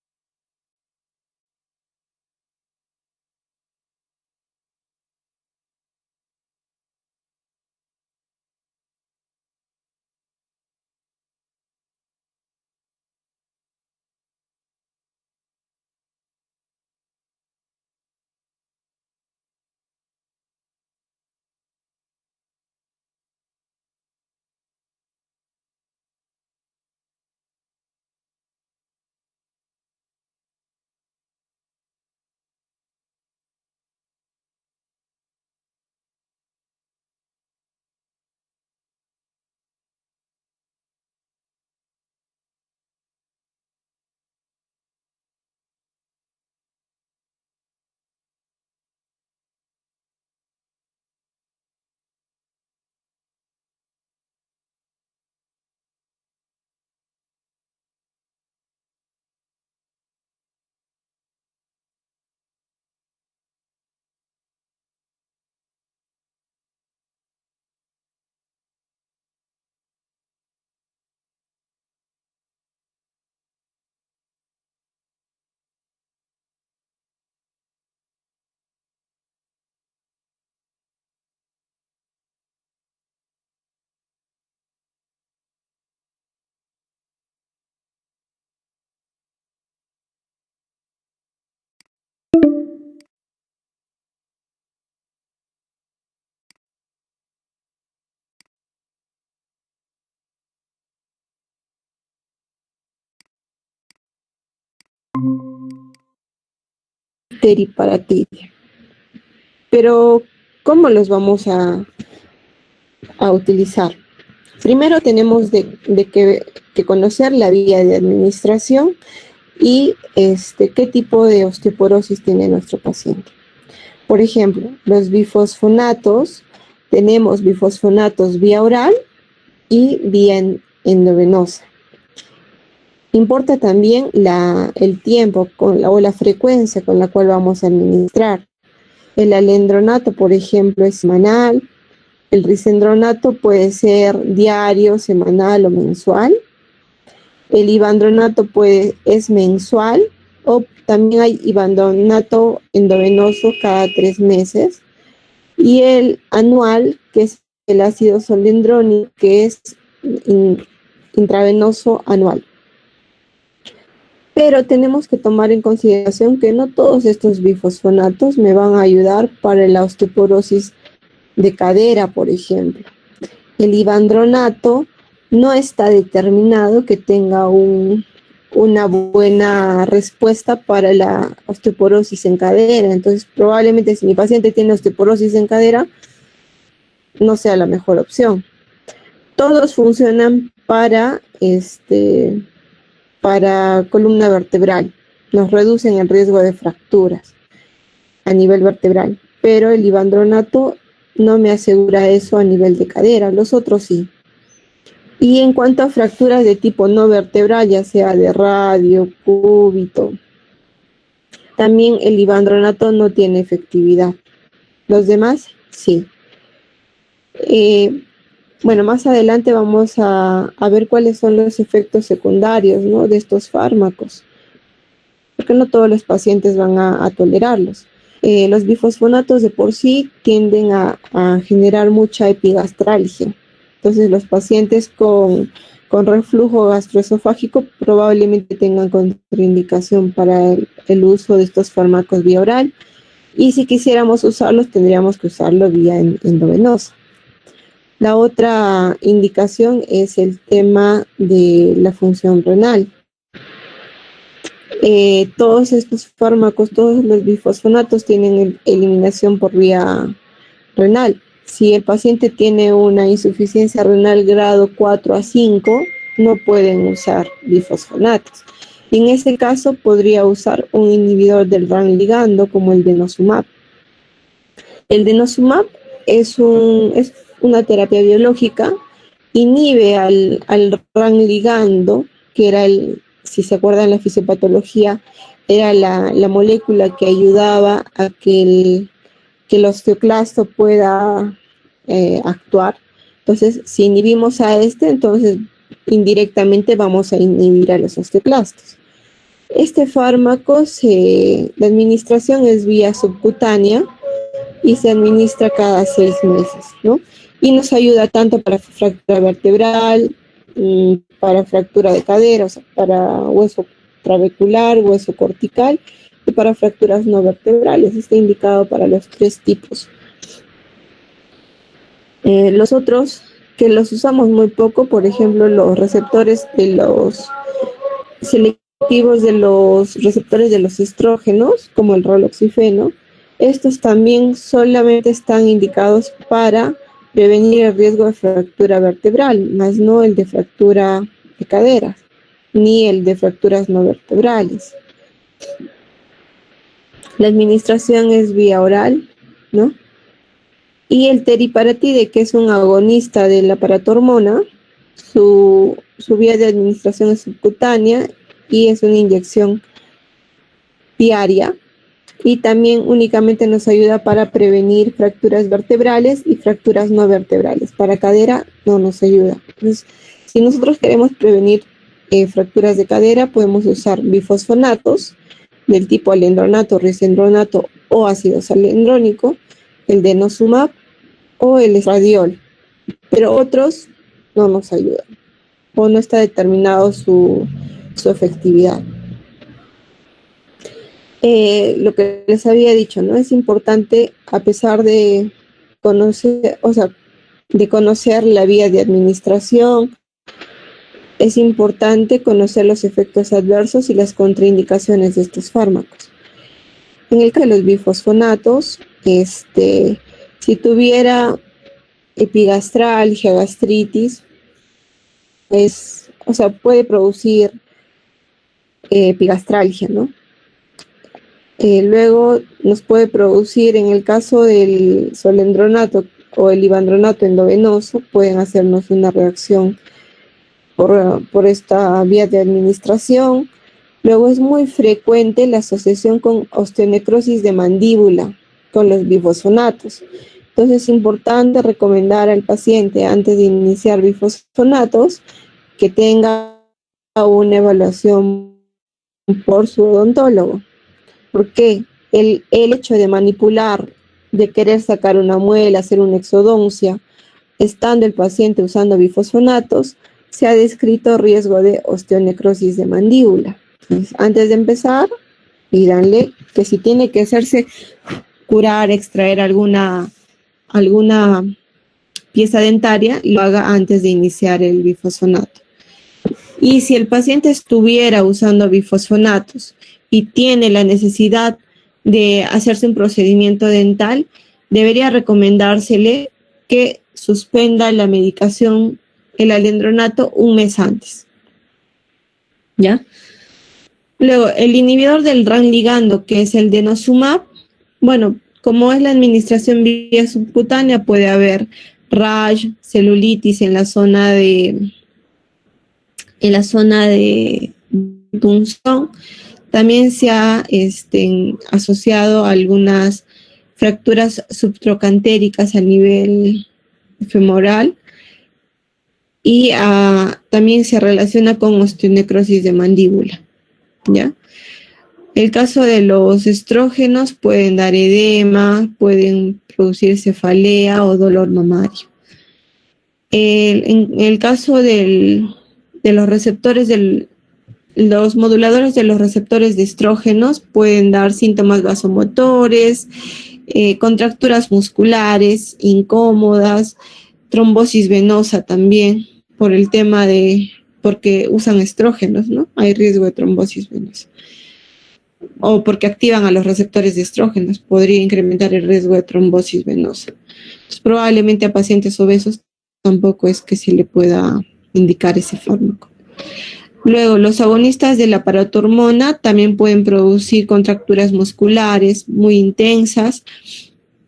A: teriparatidia. Pero, ¿cómo los vamos a utilizar? Primero tenemos que conocer la vía de administración y qué tipo de osteoporosis tiene nuestro paciente. Por ejemplo, los bifosfonatos, tenemos bifosfonatos vía oral y vía endovenosa. Importa también el tiempo o la frecuencia con la cual vamos a administrar. El alendronato, por ejemplo, es semanal. El risendronato puede ser diario, semanal o mensual. El ivandronato es mensual, o también hay ivandronato endovenoso cada 3 meses. Y el anual, que es el ácido solendrónico, que es intravenoso anual. Pero tenemos que tomar en consideración que no todos estos bifosfonatos me van a ayudar para la osteoporosis de cadera, por ejemplo. El ivandronato no está determinado que tenga un una buena respuesta para la osteoporosis en cadera. Entonces, probablemente si mi paciente tiene osteoporosis en cadera, no sea la mejor opción. Todos funcionan para columna vertebral. Nos reducen el riesgo de fracturas a nivel vertebral, pero el ivandronato no me asegura eso a nivel de cadera, los otros sí. Y en cuanto a fracturas de tipo no vertebral, ya sea de radio, cúbito, también el ivandronato no tiene efectividad. Los demás, sí. Bueno, más adelante vamos a ver cuáles son los efectos secundarios, ¿no?, de estos fármacos, porque no todos los pacientes van a tolerarlos. Los bifosfonatos de por sí tienden a generar mucha epigastralgia. Entonces, los pacientes con reflujo gastroesofágico probablemente tengan contraindicación para el uso de estos fármacos vía oral. Y si quisiéramos usarlos, tendríamos que usarlo vía endovenosa. La otra indicación es el tema de la función renal. Todos estos fármacos, todos los bifosfonatos tienen eliminación por vía renal. Si el paciente tiene una insuficiencia renal grado 4 a 5, no pueden usar bifosfonatos. Y en ese caso podría usar un inhibidor del RAN ligando como el denosumab. El denosumab es una terapia biológica, inhibe al RAN ligando, que era si se acuerdan la fisiopatología, era la molécula que ayudaba a que el osteoclasto pueda actuar. Entonces, si inhibimos a entonces indirectamente vamos a inhibir a los osteoclastos. Este fármaco, la administración es vía subcutánea y se administra cada 6 meses, ¿no? Y nos ayuda tanto para fractura vertebral, para fractura de cadera, o sea, para hueso trabecular, hueso cortical, y para fracturas no vertebrales. Está indicado para los 3 tipos. Los otros, que los usamos muy poco, por ejemplo, los receptores de los selectivos de los receptores de los estrógenos, como el roloxifeno, estos también solamente están indicados para prevenir el riesgo de fractura vertebral, más no el de fractura de caderas, ni el de fracturas no vertebrales. La administración es vía oral, ¿no? Y el teriparatide, que es un agonista del aparato hormona, su vía de administración es subcutánea y es una inyección diaria. Y también únicamente nos ayuda para prevenir fracturas vertebrales y fracturas no vertebrales. Para cadera no nos ayuda. Entonces, si nosotros queremos prevenir fracturas de cadera, podemos usar bifosfonatos del tipo alendronato, risendronato o ácido salendrónico, el denosumab o el estradiol. Pero otros no nos ayudan o no está determinado su efectividad. Lo que les había dicho, ¿no? Es importante, a pesar de conocer, de conocer la vía de administración, es importante conocer los efectos adversos y las contraindicaciones de estos fármacos. En el caso de los bifosfonatos, si tuviera epigastralgia, gastritis, puede producir epigastralgia, ¿no? Luego nos puede producir, en el caso del solendronato o el ivandronato endovenoso, pueden hacernos una reacción por esta vía de administración. Luego es muy frecuente la asociación con osteonecrosis de mandíbula con los bifosfonatos. Entonces es importante recomendar al paciente, antes de iniciar bifosfonatos, que tenga una evaluación por su odontólogo. Porque el hecho de manipular, de querer sacar una muela, hacer una exodoncia, estando el paciente usando bifosfonatos, se ha descrito riesgo de osteonecrosis de mandíbula. Entonces, antes de empezar, díganle que si tiene que hacerse curar, extraer alguna pieza dentaria, lo haga antes de iniciar el bifosfonato. Y si el paciente estuviera usando bifosfonatos y tiene la necesidad de hacerse un procedimiento dental, debería recomendársele que suspenda la medicación, el alendronato, un mes antes. ¿Ya? Luego, el inhibidor del RAN ligando, que es el denosumab, bueno, como es la administración vía subcutánea, puede haber rash, celulitis en la zona de punzón. También se ha asociado a algunas fracturas subtrocantéricas a nivel femoral y también se relaciona con osteonecrosis de mandíbula, ¿ya? El caso de los estrógenos pueden dar edema, pueden producir cefalea o dolor mamario. En el caso de los receptores los moduladores de los receptores de estrógenos pueden dar síntomas vasomotores, contracturas musculares incómodas, trombosis venosa también, porque usan estrógenos, ¿no? Hay riesgo de trombosis venosa. O porque activan a los receptores de estrógenos, podría incrementar el riesgo de trombosis venosa. Entonces, probablemente a pacientes obesos tampoco es que se le pueda indicar ese fármaco. Luego, los agonistas de la paratormona también pueden producir contracturas musculares muy intensas.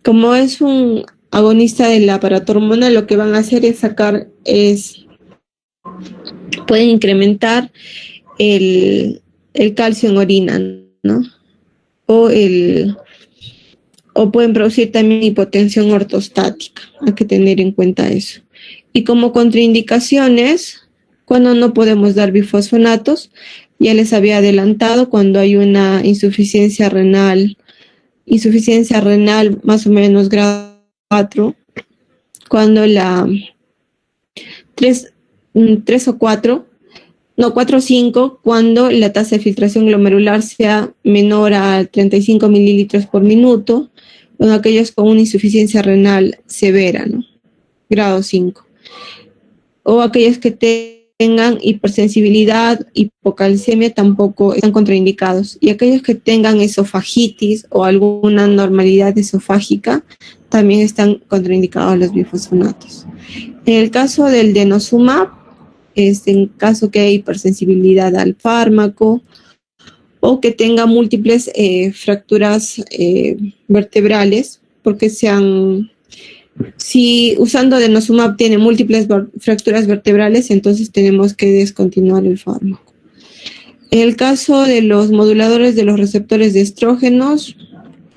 A: Como es un agonista de la paratormona, lo que van a hacer pueden incrementar el calcio en orina, ¿no? O pueden producir también hipotensión ortostática. Hay que tener en cuenta eso. Y como contraindicaciones, cuando no podemos dar bifosfonatos, ya les había adelantado, cuando hay una insuficiencia renal más o menos grado 4, cuando 3 o 4 o 5, cuando la tasa de filtración glomerular sea menor a 35 mililitros por minuto, en aquellos con una insuficiencia renal severa, ¿no? Grado 5. O aquellos que tengan hipersensibilidad, hipocalcemia, tampoco están contraindicados. Y aquellos que tengan esofagitis o alguna anormalidad esofágica, también están contraindicados los bifosfonatos. En el caso del denosumab, en caso que haya hipersensibilidad al fármaco o que tenga múltiples fracturas vertebrales, porque si usando denosumab tiene múltiples fracturas vertebrales, entonces tenemos que descontinuar el fármaco. En el caso de los moduladores de los receptores de estrógenos,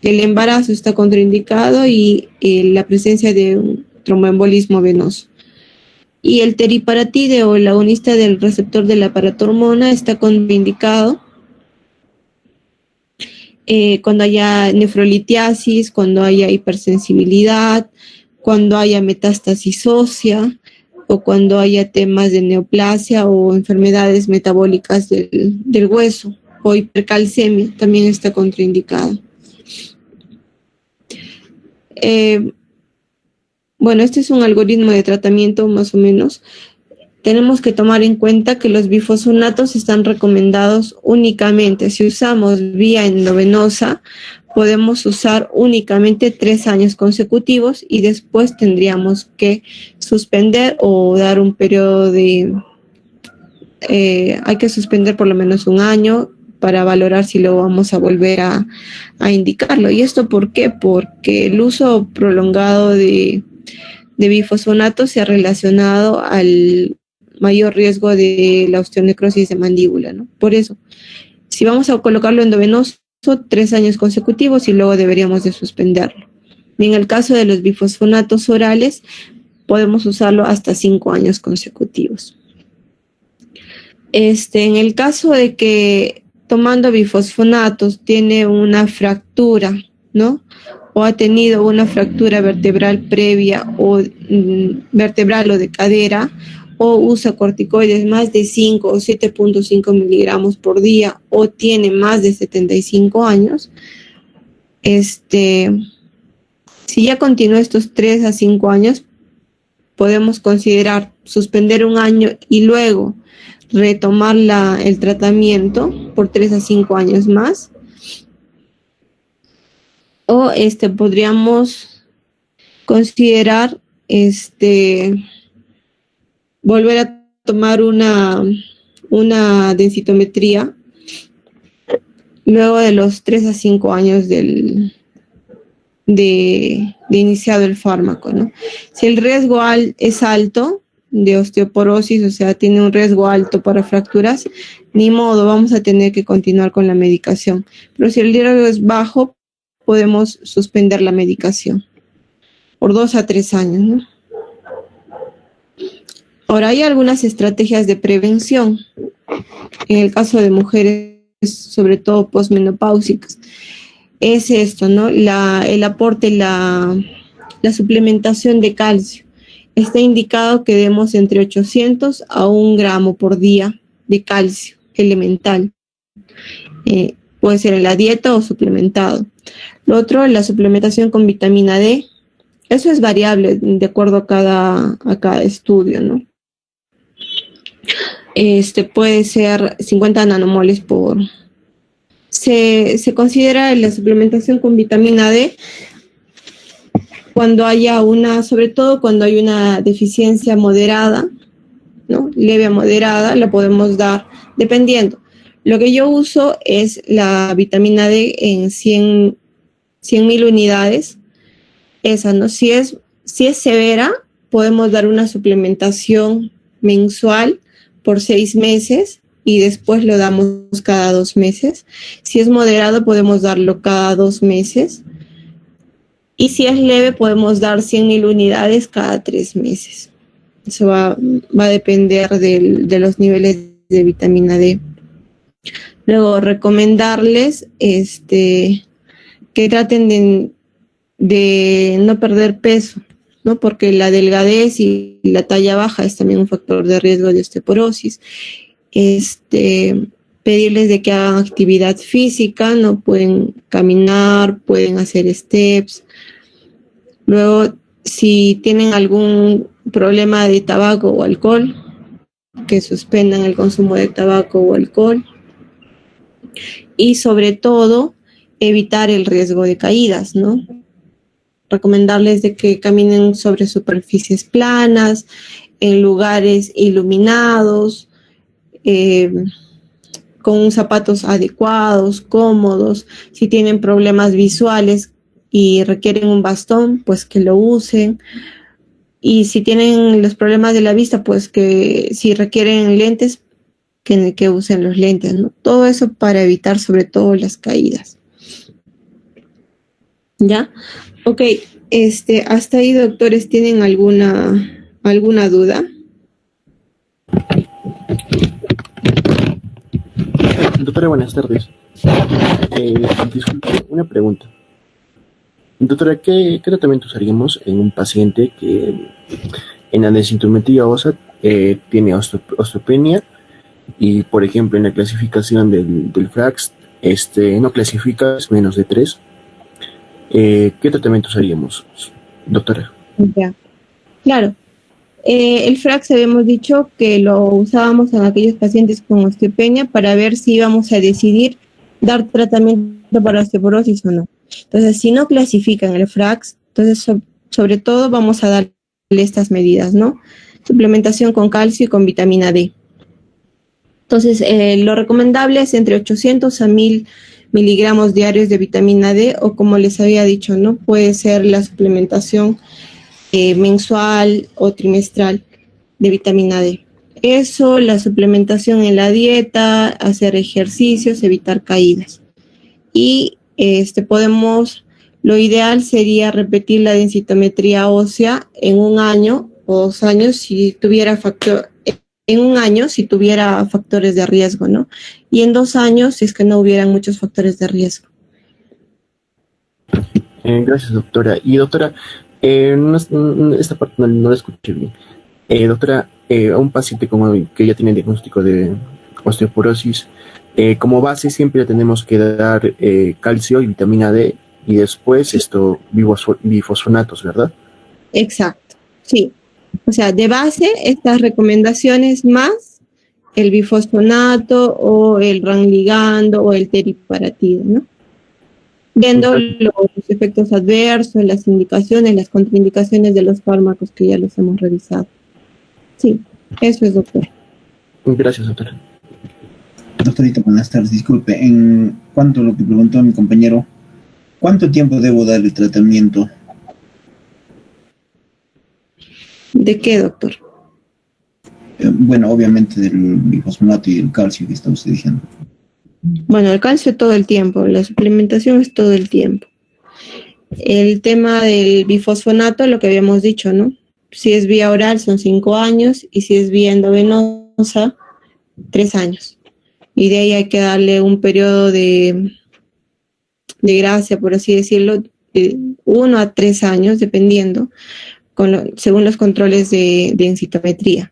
A: el embarazo está contraindicado y la presencia de un tromboembolismo venoso. Y el teriparatide o el agonista del receptor de la paratormona está contraindicado cuando haya nefrolitiasis, cuando haya hipersensibilidad, cuando haya metástasis ósea o cuando haya temas de neoplasia o enfermedades metabólicas del hueso o hipercalcemia, también está contraindicado. Bueno, este es un algoritmo de tratamiento más o menos. Tenemos que tomar en cuenta que los bifosfonatos están recomendados únicamente. Si usamos vía endovenosa, podemos usar únicamente 3 años consecutivos y después tendríamos que suspender o dar un periodo hay que suspender por lo menos 1 año para valorar si lo vamos a volver a indicarlo. ¿Y esto por qué? Porque el uso prolongado de bifosfonatos se ha relacionado al mayor riesgo de la osteonecrosis de mandíbula, ¿no? Por eso, si vamos a colocarlo endovenoso, 3 años consecutivos y luego deberíamos de suspenderlo. Y en el caso de los bifosfonatos orales, podemos usarlo hasta 5 años consecutivos. En el caso de que tomando bifosfonatos tiene una fractura, ¿no? O ha tenido una fractura vertebral previa o vertebral o de cadera, o usa corticoides más de 5 o 7.5 miligramos por día, o tiene más de 75 años, si ya continúa estos 3 a 5 años, podemos considerar suspender 1 año y luego retomar el tratamiento por 3 a 5 años más. O podríamos considerar volver a tomar una densitometría luego de los 3 a 5 años de iniciado el fármaco, ¿no? Si el riesgo es alto de osteoporosis, o sea, tiene un riesgo alto para fracturas, ni modo, vamos a tener que continuar con la medicación. Pero si el riesgo es bajo, podemos suspender la medicación por 2 a 3 años, ¿no? Ahora, hay algunas estrategias de prevención. En el caso de mujeres, sobre todo posmenopáusicas, es esto, ¿no? El aporte, la suplementación de calcio. Está indicado que demos entre 800 a 1 gramo por día de calcio elemental. Puede ser en la dieta o suplementado. Lo otro, la suplementación con vitamina D. Eso es variable de acuerdo a cada estudio, ¿no? Puede ser 50 nanomoles por... Se considera la suplementación con vitamina D cuando haya sobre todo cuando hay una deficiencia moderada, ¿no? Leve a moderada, la podemos dar dependiendo. Lo que yo uso es la vitamina D en 100,000 unidades. Esa, ¿no? Si es severa, podemos dar una suplementación mensual por 6 meses y después lo damos cada 2 meses. Si es moderado, podemos darlo cada 2 meses. Y si es leve, podemos dar 100,000 unidades cada 3 meses. Eso va a depender de los niveles de vitamina D. Luego, recomendarles que traten de no perder peso, ¿no? Porque la delgadez y la talla baja es también un factor de riesgo de osteoporosis. Pedirles de que hagan actividad física, no pueden caminar, pueden hacer steps. Luego, si tienen algún problema de tabaco o alcohol, que suspendan el consumo de tabaco o alcohol. Y sobre todo, evitar el riesgo de caídas, ¿no? Recomendarles de que caminen sobre superficies planas, en lugares iluminados, con zapatos adecuados, cómodos. Si tienen problemas visuales y requieren un bastón, pues que lo usen. Y si tienen los problemas de la vista, pues que si requieren lentes, que usen los lentes, ¿no? Todo eso para evitar sobre todo las caídas. ¿Ya? Ok, hasta ahí, doctores, ¿tienen alguna duda?
C: Doctora, buenas tardes. Disculpe, una pregunta. Doctora, ¿qué tratamientos haríamos en un paciente que en la densitometría ósea tiene osteopenia y, por ejemplo, en la clasificación del FRAX no clasifica, es menos de 3? ¿Qué tratamientos haríamos, doctora?
A: Ya, claro. El FRAX habíamos dicho que lo usábamos en aquellos pacientes con osteopenia para ver si íbamos a decidir dar tratamiento para osteoporosis o no. Entonces, si no clasifican el FRAX, entonces sobre todo vamos a darle estas medidas, ¿no? Suplementación con calcio y con vitamina D. Entonces, lo recomendable es entre 800 a 1,000 miligramos diarios de vitamina D, o como les había dicho, ¿no? Puede ser la suplementación mensual o trimestral de vitamina D. Eso, la suplementación en la dieta, hacer ejercicios, evitar caídas. Y lo ideal sería repetir la densitometría ósea en 1 año o 2 años si tuviera factores de riesgo, ¿no? Y en 2 años si es que no hubieran muchos factores de riesgo.
C: Gracias, doctora. Y doctora, esta parte no la escuché bien. Doctora, a un paciente que ya tiene diagnóstico de osteoporosis, como base siempre tenemos que dar calcio y vitamina D y después bifosfonatos, ¿verdad?
A: Exacto, sí. O sea, de base, estas recomendaciones más el bifosfonato o el ranligando o el teriparatida, ¿no? Viendo los efectos adversos, las indicaciones, las contraindicaciones de los fármacos que ya los hemos revisado. Sí, eso es, doctor.
C: Gracias, doctora.
D: Doctorita, buenas tardes. Disculpe, en cuanto a lo que preguntó mi compañero, ¿cuánto tiempo debo dar el tratamiento?
A: ¿De qué, doctor?
D: Bueno, obviamente del bifosfonato y el calcio que está usted diciendo.
A: Bueno, el calcio todo el tiempo, la suplementación es todo el tiempo. El tema del bifosfonato, lo que habíamos dicho, ¿no? Si es vía oral son 5 años y si es vía endovenosa, 3 años. Y de ahí hay que darle un periodo de gracia, por así decirlo, de 1 a 3 años, dependiendo, según los controles de densitometría.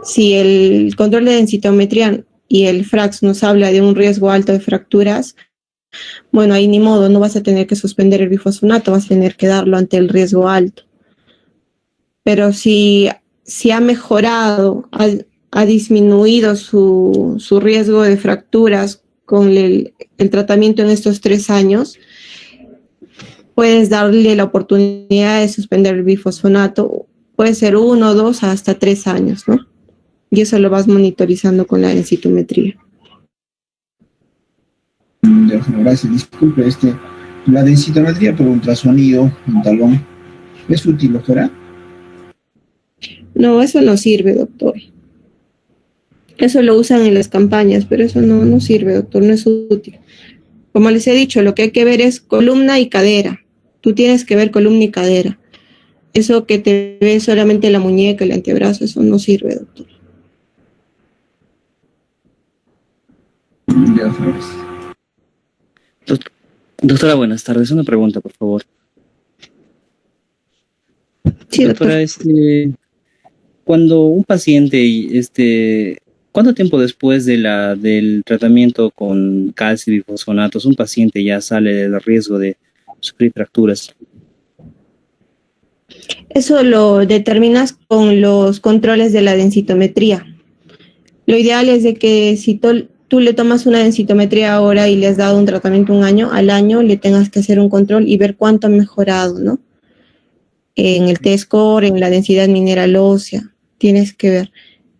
A: Si el control de densitometría y el FRAX nos habla de un riesgo alto de fracturas, bueno, ahí ni modo, no vas a tener que suspender el bifosfonato, vas a tener que darlo ante el riesgo alto. Pero si ha mejorado, ha disminuido su riesgo de fracturas con el tratamiento en estos 3 años, puedes darle la oportunidad de suspender el bifosfonato, puede ser 1, 2, hasta 3 años, ¿no? Y eso lo vas monitorizando con la densitometría.
D: Gracias. Disculpe, la densitometría por ultrasonido en talón, ¿es útil, doctora?
A: No, eso no sirve, doctor. Eso lo usan en las campañas, pero eso no sirve, doctor, no es útil. Como les he dicho, lo que hay que ver es columna y cadera. Tú tienes que ver columna y cadera. Eso que te ve solamente la muñeca, el antebrazo, eso no sirve, doctor.
E: Doctora, buenas tardes. Una pregunta, por favor.
A: Sí,
E: doctora,
A: doctor.
E: Cuando un paciente, ¿cuánto tiempo después del tratamiento con calcio y bifosfonatos un paciente ya sale del riesgo de sufrir fracturas?
A: Eso lo determinas con los controles de la densitometría. Lo ideal es de que si tú le tomas una densitometría ahora y le has dado un tratamiento un año, al año le tengas que hacer un control y ver cuánto ha mejorado, ¿no? En el T-score, en la densidad mineral ósea, tienes que ver.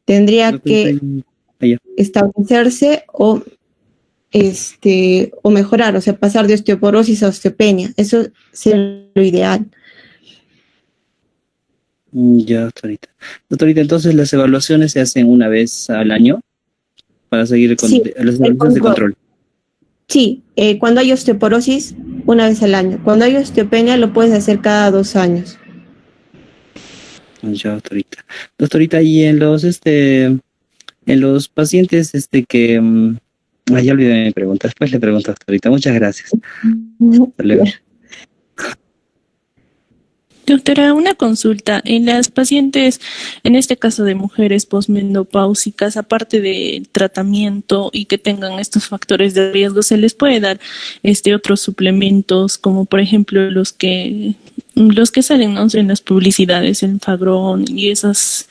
A: Tendría que establecerse o mejorar, o sea, pasar de osteoporosis a osteopenia. Eso sería lo ideal.
E: Ya, doctorita. Doctorita, entonces las evaluaciones se hacen una vez al año para seguir con las evaluaciones de control.
A: Sí, cuando hay osteoporosis, una vez al año. Cuando hay osteopenia, lo puedes hacer cada 2 años.
E: Ya, doctorita. Doctorita, y en los pacientes que... ya olvidé mi pregunta. Después le pregunto, doctorita. Muchas gracias. Hasta luego.
B: Doctora, una consulta. En las pacientes, en este caso de mujeres posmenopáusicas, aparte del tratamiento y que tengan estos factores de riesgo, ¿se les puede dar otros suplementos, como por ejemplo los que salen, ¿no?, en las publicidades, el Fagrón y esas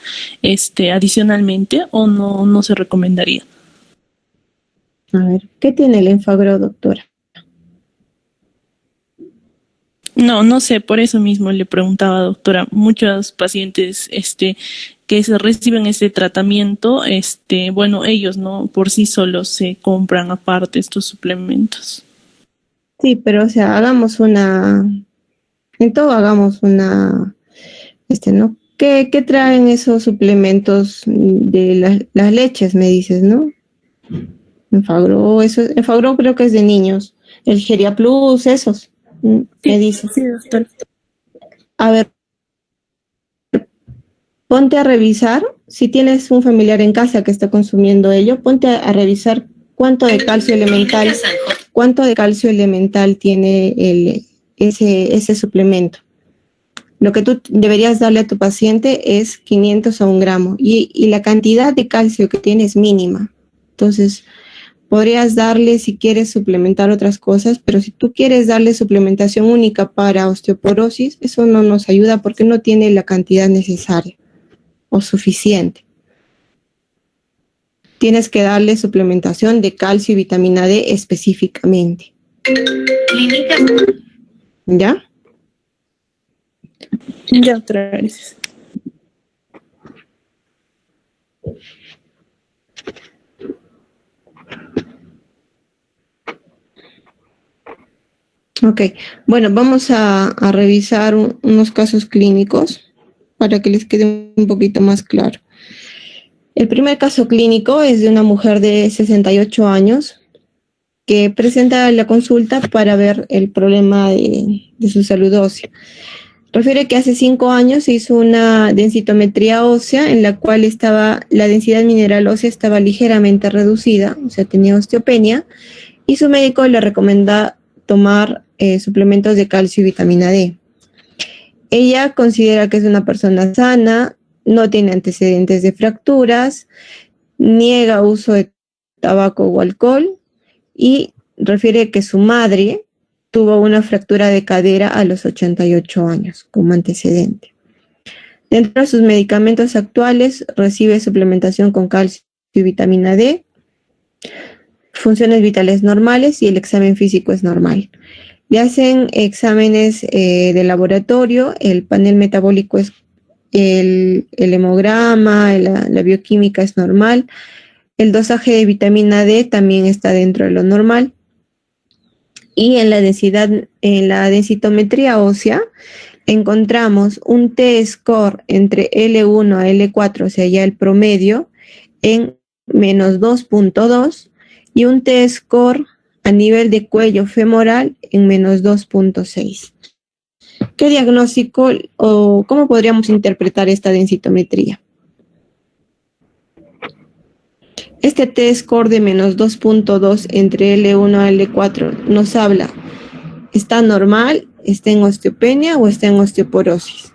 B: adicionalmente, o no se recomendaría?
A: A ver, ¿qué tiene el Enfagro, doctora?
B: No sé, por eso mismo le preguntaba, doctora. Muchos pacientes que se reciben este tratamiento, bueno, ellos no por sí solos se compran aparte estos suplementos.
A: Sí, pero o sea, hagamos ¿no? ¿Qué traen esos suplementos de las leches, me dices, ¿no? Enfagro creo que es de niños. El Geria Plus, esos. Me dice.
B: Sí, doctor.
A: A ver, ponte a revisar, si tienes un familiar en casa que está consumiendo ello, ponte a revisar cuánto de calcio elemental tiene ese suplemento. Lo que tú deberías darle a tu paciente es 500 a 1 gramo y la cantidad de calcio que tiene es mínima. Entonces, podrías darle, si quieres, suplementar otras cosas, pero si tú quieres darle suplementación única para osteoporosis, eso no nos ayuda porque no tiene la cantidad necesaria o suficiente. tienes que darle suplementación de calcio y vitamina D específicamente. ¿Ya?
B: Ya, otra vez.
A: Ok, bueno, vamos a revisar unos casos clínicos para que les quede un poquito más claro. El primer caso clínico es de una mujer de 68 años que presenta la consulta para ver el problema de su salud ósea. Refiere que hace 5 años se hizo una densitometría ósea en la cual la densidad mineral ósea estaba ligeramente reducida, o sea, tenía osteopenia, y su médico le recomienda tomar suplementos de calcio y vitamina D. Ella considera que es una persona sana, no tiene antecedentes de fracturas, niega uso de tabaco o alcohol y refiere que su madre tuvo una fractura de cadera a los 88 años como antecedente. Dentro de sus medicamentos actuales recibe suplementación con calcio y vitamina D, funciones vitales normales y el examen físico es normal. Le hacen exámenes de laboratorio, el panel metabólico es el hemograma, la bioquímica es normal, el dosaje de vitamina D también está dentro de lo normal. Y en la densitometría ósea encontramos un T-score entre L1 a L4, o sea, ya el promedio, en menos 2.2 y un T-score a nivel de cuello femoral en menos 2.6. ¿Qué diagnóstico o cómo podríamos interpretar esta densitometría? Este T-score de menos 2.2 entre L1 a L4 nos habla, ¿está normal, está en osteopenia o está en osteoporosis?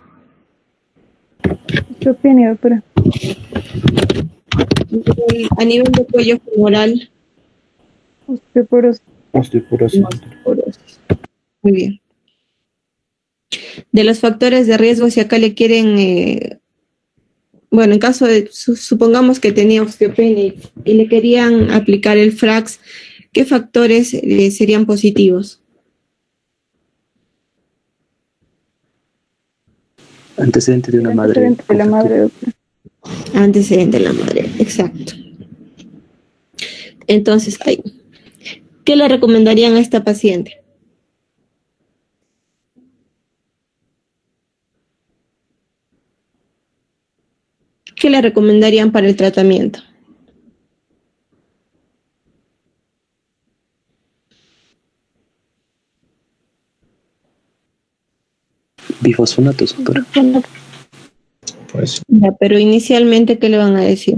F: Osteopenia, doctora.
A: A nivel de cuello femoral.
F: Osteoporosis.
C: Osteoporosis.
A: Osteoporosis. Muy bien. De los factores de riesgo, si acá le quieren, bueno, en caso de, supongamos que tenía osteopenia y le querían aplicar el FRAX, ¿qué factores serían positivos?
G: Antecedente de una madre.
F: Antecedente de la madre, doctora.
A: Antecedente de la madre, exacto. Entonces, ¿qué le recomendarían a esta paciente? ¿Qué le recomendarían para el tratamiento?
G: Bifosfonatos, doctora.
D: Pues
A: Ya, pero inicialmente, ¿qué le van a decir?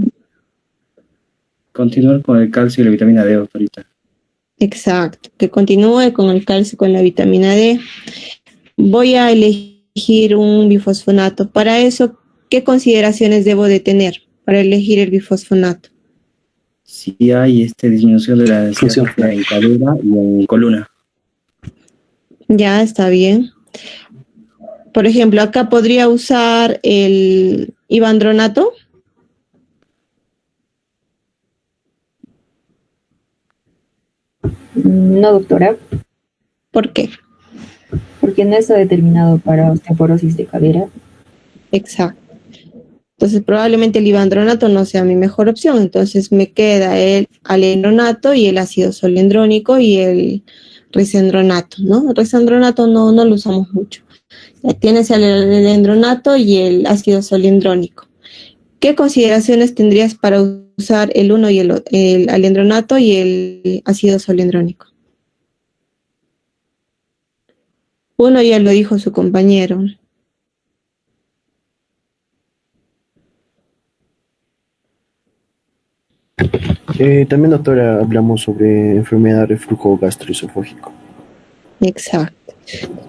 E: Continuar con el calcio y la vitamina D, doctorita.
A: Exacto, que continúe con el calcio, con la vitamina D. Voy a elegir un bifosfonato. Para eso, ¿qué consideraciones debo de tener para elegir el bifosfonato?
E: Si hay disminución de la
G: Función.
E: densidad en cadera y en columna.
A: Ya, está bien. Por ejemplo, acá podría usar el ivandronato.
H: No, doctora,
A: ¿Por qué?
H: porque no está determinado para osteoporosis de cadera.
A: Exacto. Entonces, probablemente el ivandronato no sea mi mejor opción. Entonces, me queda el alendronato y el ácido solendrónico y el risendronato, ¿no? El risendronato no lo usamos mucho. Ya tienes el alendronato y el ácido solendrónico. ¿Qué consideraciones tendrías para usar el uno y el alendronato y el ácido solendrónico? Uno ya lo dijo su compañero.
C: También, doctora, hablamos sobre enfermedad de reflujo gastroesofágico.
A: Exacto.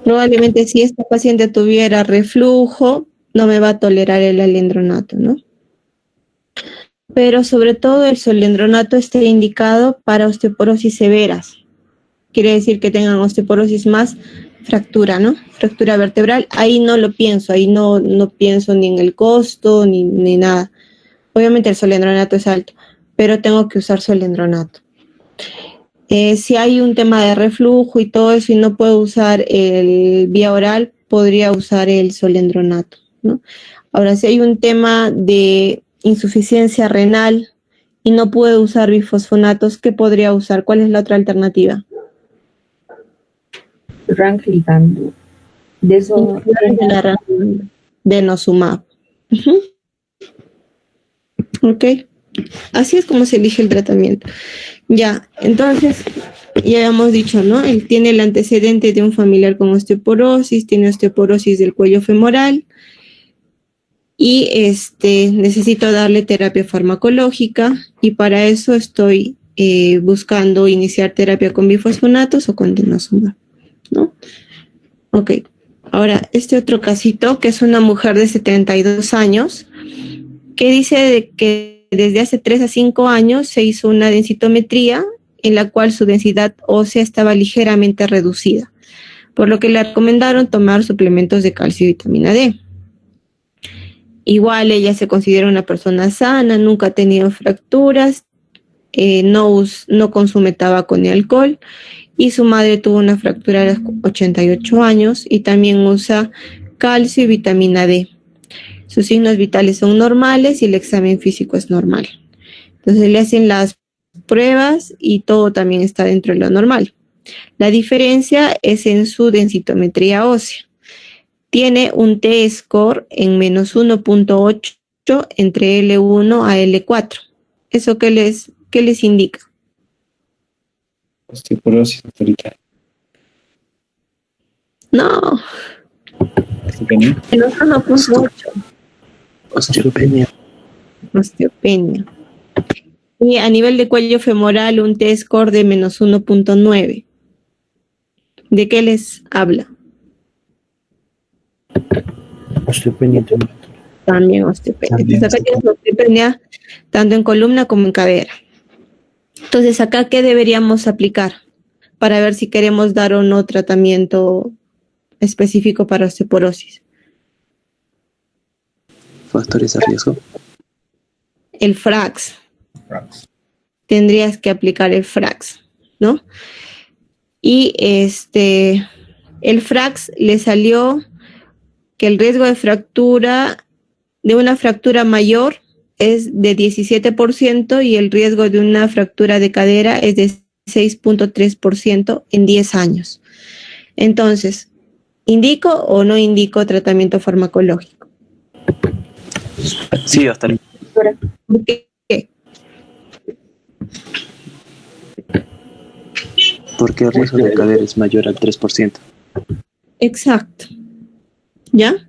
A: Probablemente si esta paciente tuviera reflujo, no me va a tolerar el alendronato, ¿no? Pero sobre todo el solendronato está indicado para osteoporosis severas. Quiere decir que tengan osteoporosis más fractura, ¿no? Fractura vertebral. Ahí no lo pienso, ahí no pienso ni en el costo ni nada. Obviamente el solendronato es alto. pero tengo que usar solendronato. Si hay un tema de reflujo y todo eso y no puedo usar el vía oral, podría usar el solendronato, ¿no? Ahora, si hay un tema de insuficiencia renal y no puedo usar bifosfonatos, ¿qué podría usar? ¿Cuál es la otra alternativa?
H: Ranclizant. De eso.
A: Denosumab. Ok. Así es como se elige el tratamiento. Ya, entonces, ya hemos dicho, ¿no? Él tiene el antecedente de un familiar con osteoporosis, tiene osteoporosis del cuello femoral y necesito darle terapia farmacológica y para eso estoy buscando iniciar terapia con bifosfonatos o con denosumab, ¿no? Ok. Ahora, otro casito, que es una mujer de 72 años, que dice de que desde hace 3 a 5 años se hizo una densitometría en la cual su densidad ósea estaba ligeramente reducida, por lo que le recomendaron tomar suplementos de calcio y vitamina D. Igual ella se considera una persona sana, nunca ha tenido fracturas, no consume tabaco ni alcohol, y su madre tuvo una fractura a los 88 años y también usa calcio y vitamina D. Sus signos vitales son normales y el examen físico es normal. Entonces le hacen las pruebas y todo también está dentro de lo normal. La diferencia es en su densitometría ósea. Tiene un T-score en menos 1.8 entre L1 a L4. ¿Eso qué les indica?
E: Osteoporosis, doctorita.
A: No.
E: ¿Osteopenia?
A: Menos 1.8.
G: Osteopenia.
A: Osteopenia. Y a nivel de cuello femoral, un T-score de menos 1.9. ¿De qué les habla?
C: Osteopenia también.
A: También osteopenia. Entonces acá tienes osteopenia tanto en columna como en cadera. Entonces acá, ¿qué deberíamos aplicar para ver si queremos dar o no tratamiento específico para osteoporosis?
G: Factores de riesgo.
A: El FRAX. Tendrías que aplicar el FRAX, ¿no? Y el FRAX le salió que el riesgo de fractura, de una fractura mayor, es de 17% y el riesgo de una fractura de cadera es de 6.3% en 10 años. Entonces, ¿indico o no indico tratamiento farmacológico?
G: Sí, hasta el...
A: ¿Por qué?
G: Porque el riesgo de cadera es mayor al 3%.
A: Exacto. ¿Ya?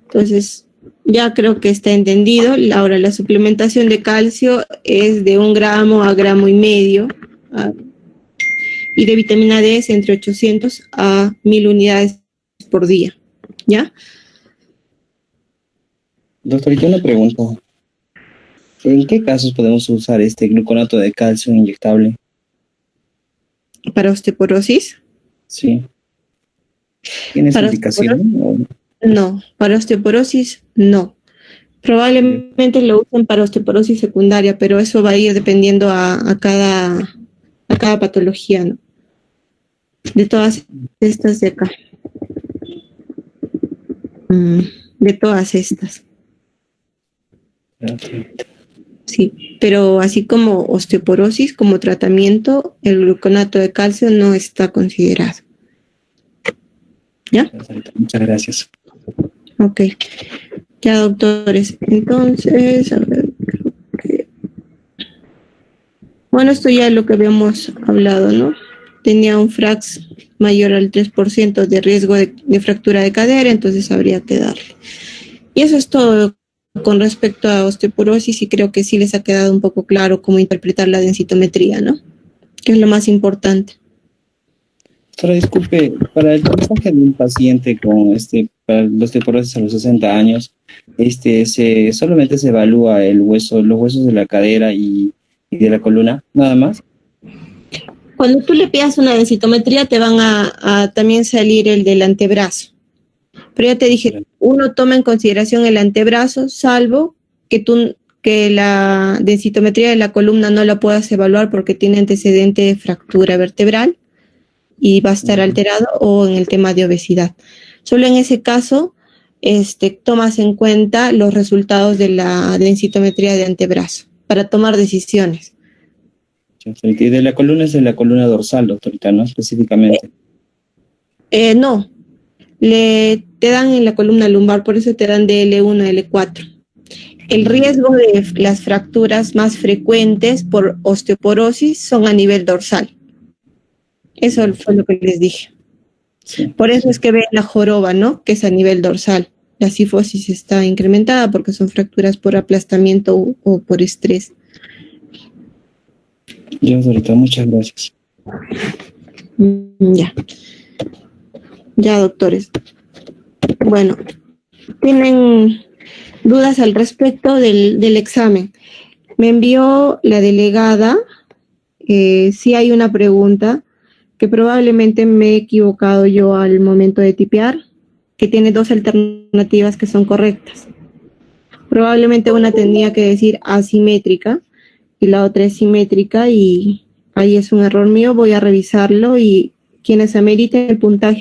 A: Entonces, ya creo que está entendido. Ahora, la suplementación de calcio es de 1 gramo a 1,5 gramos. Y de vitamina D es entre 800 a 1000 unidades por día. ¿Ya?
E: Doctorita, una pregunta. ¿En qué casos podemos usar este gluconato de calcio inyectable?
A: ¿Para osteoporosis?
E: Sí. ¿Tiene
A: ¿Para
E: indicación?
A: No, para osteoporosis no. Probablemente lo usen para osteoporosis secundaria, pero eso va a ir dependiendo a cada patología, ¿no? De todas estas de acá. De todas estas. Sí, pero así como osteoporosis, como tratamiento, el gluconato de calcio no está considerado. ¿Ya?
E: Muchas gracias.
A: Ok. Ya, doctores. Entonces, a ver, creo que... Bueno, esto ya es lo que habíamos hablado, ¿no? Tenía un FRAX mayor al 3% de riesgo de fractura de cadera, entonces habría que darle. Y eso es todo con respecto a osteoporosis y creo que sí les ha quedado un poco claro cómo interpretar la densitometría, ¿no? Que es lo más importante.
E: Doctora, disculpe, para el tratamiento de un paciente con para la osteoporosis a los 60 años, solamente se evalúa los huesos de la cadera y de la columna, nada más.
A: Cuando tú le pidas una densitometría te van a también salir el del antebrazo. Pero ya te dije, uno toma en consideración el antebrazo, salvo que que la densitometría de la columna no la puedas evaluar porque tiene antecedente de fractura vertebral y va a estar alterado, o en el tema de obesidad. Solo en ese caso tomas en cuenta los resultados de la densitometría de antebrazo para tomar decisiones.
E: Y de la columna es de la columna dorsal, doctorita, ¿no? Específicamente.
A: No, te dan en la columna lumbar, por eso te dan de L1 a L4. El riesgo de las fracturas más frecuentes por osteoporosis son a nivel dorsal. Eso fue lo que les dije.
E: Sí.
A: Por eso es que ven la joroba, ¿no? Que es a nivel dorsal. La cifosis está incrementada porque son fracturas por aplastamiento o por estrés.
E: Ya, doctorita, muchas gracias.
A: Ya, doctores. Bueno, ¿tienen dudas al respecto del examen? Me envió la delegada, sí hay una pregunta que probablemente me he equivocado yo al momento de tipear, que tiene dos alternativas que son correctas. Probablemente una tenía que decir asimétrica y la otra es simétrica, y ahí es un error mío. Voy a revisarlo y quienes ameriten el puntaje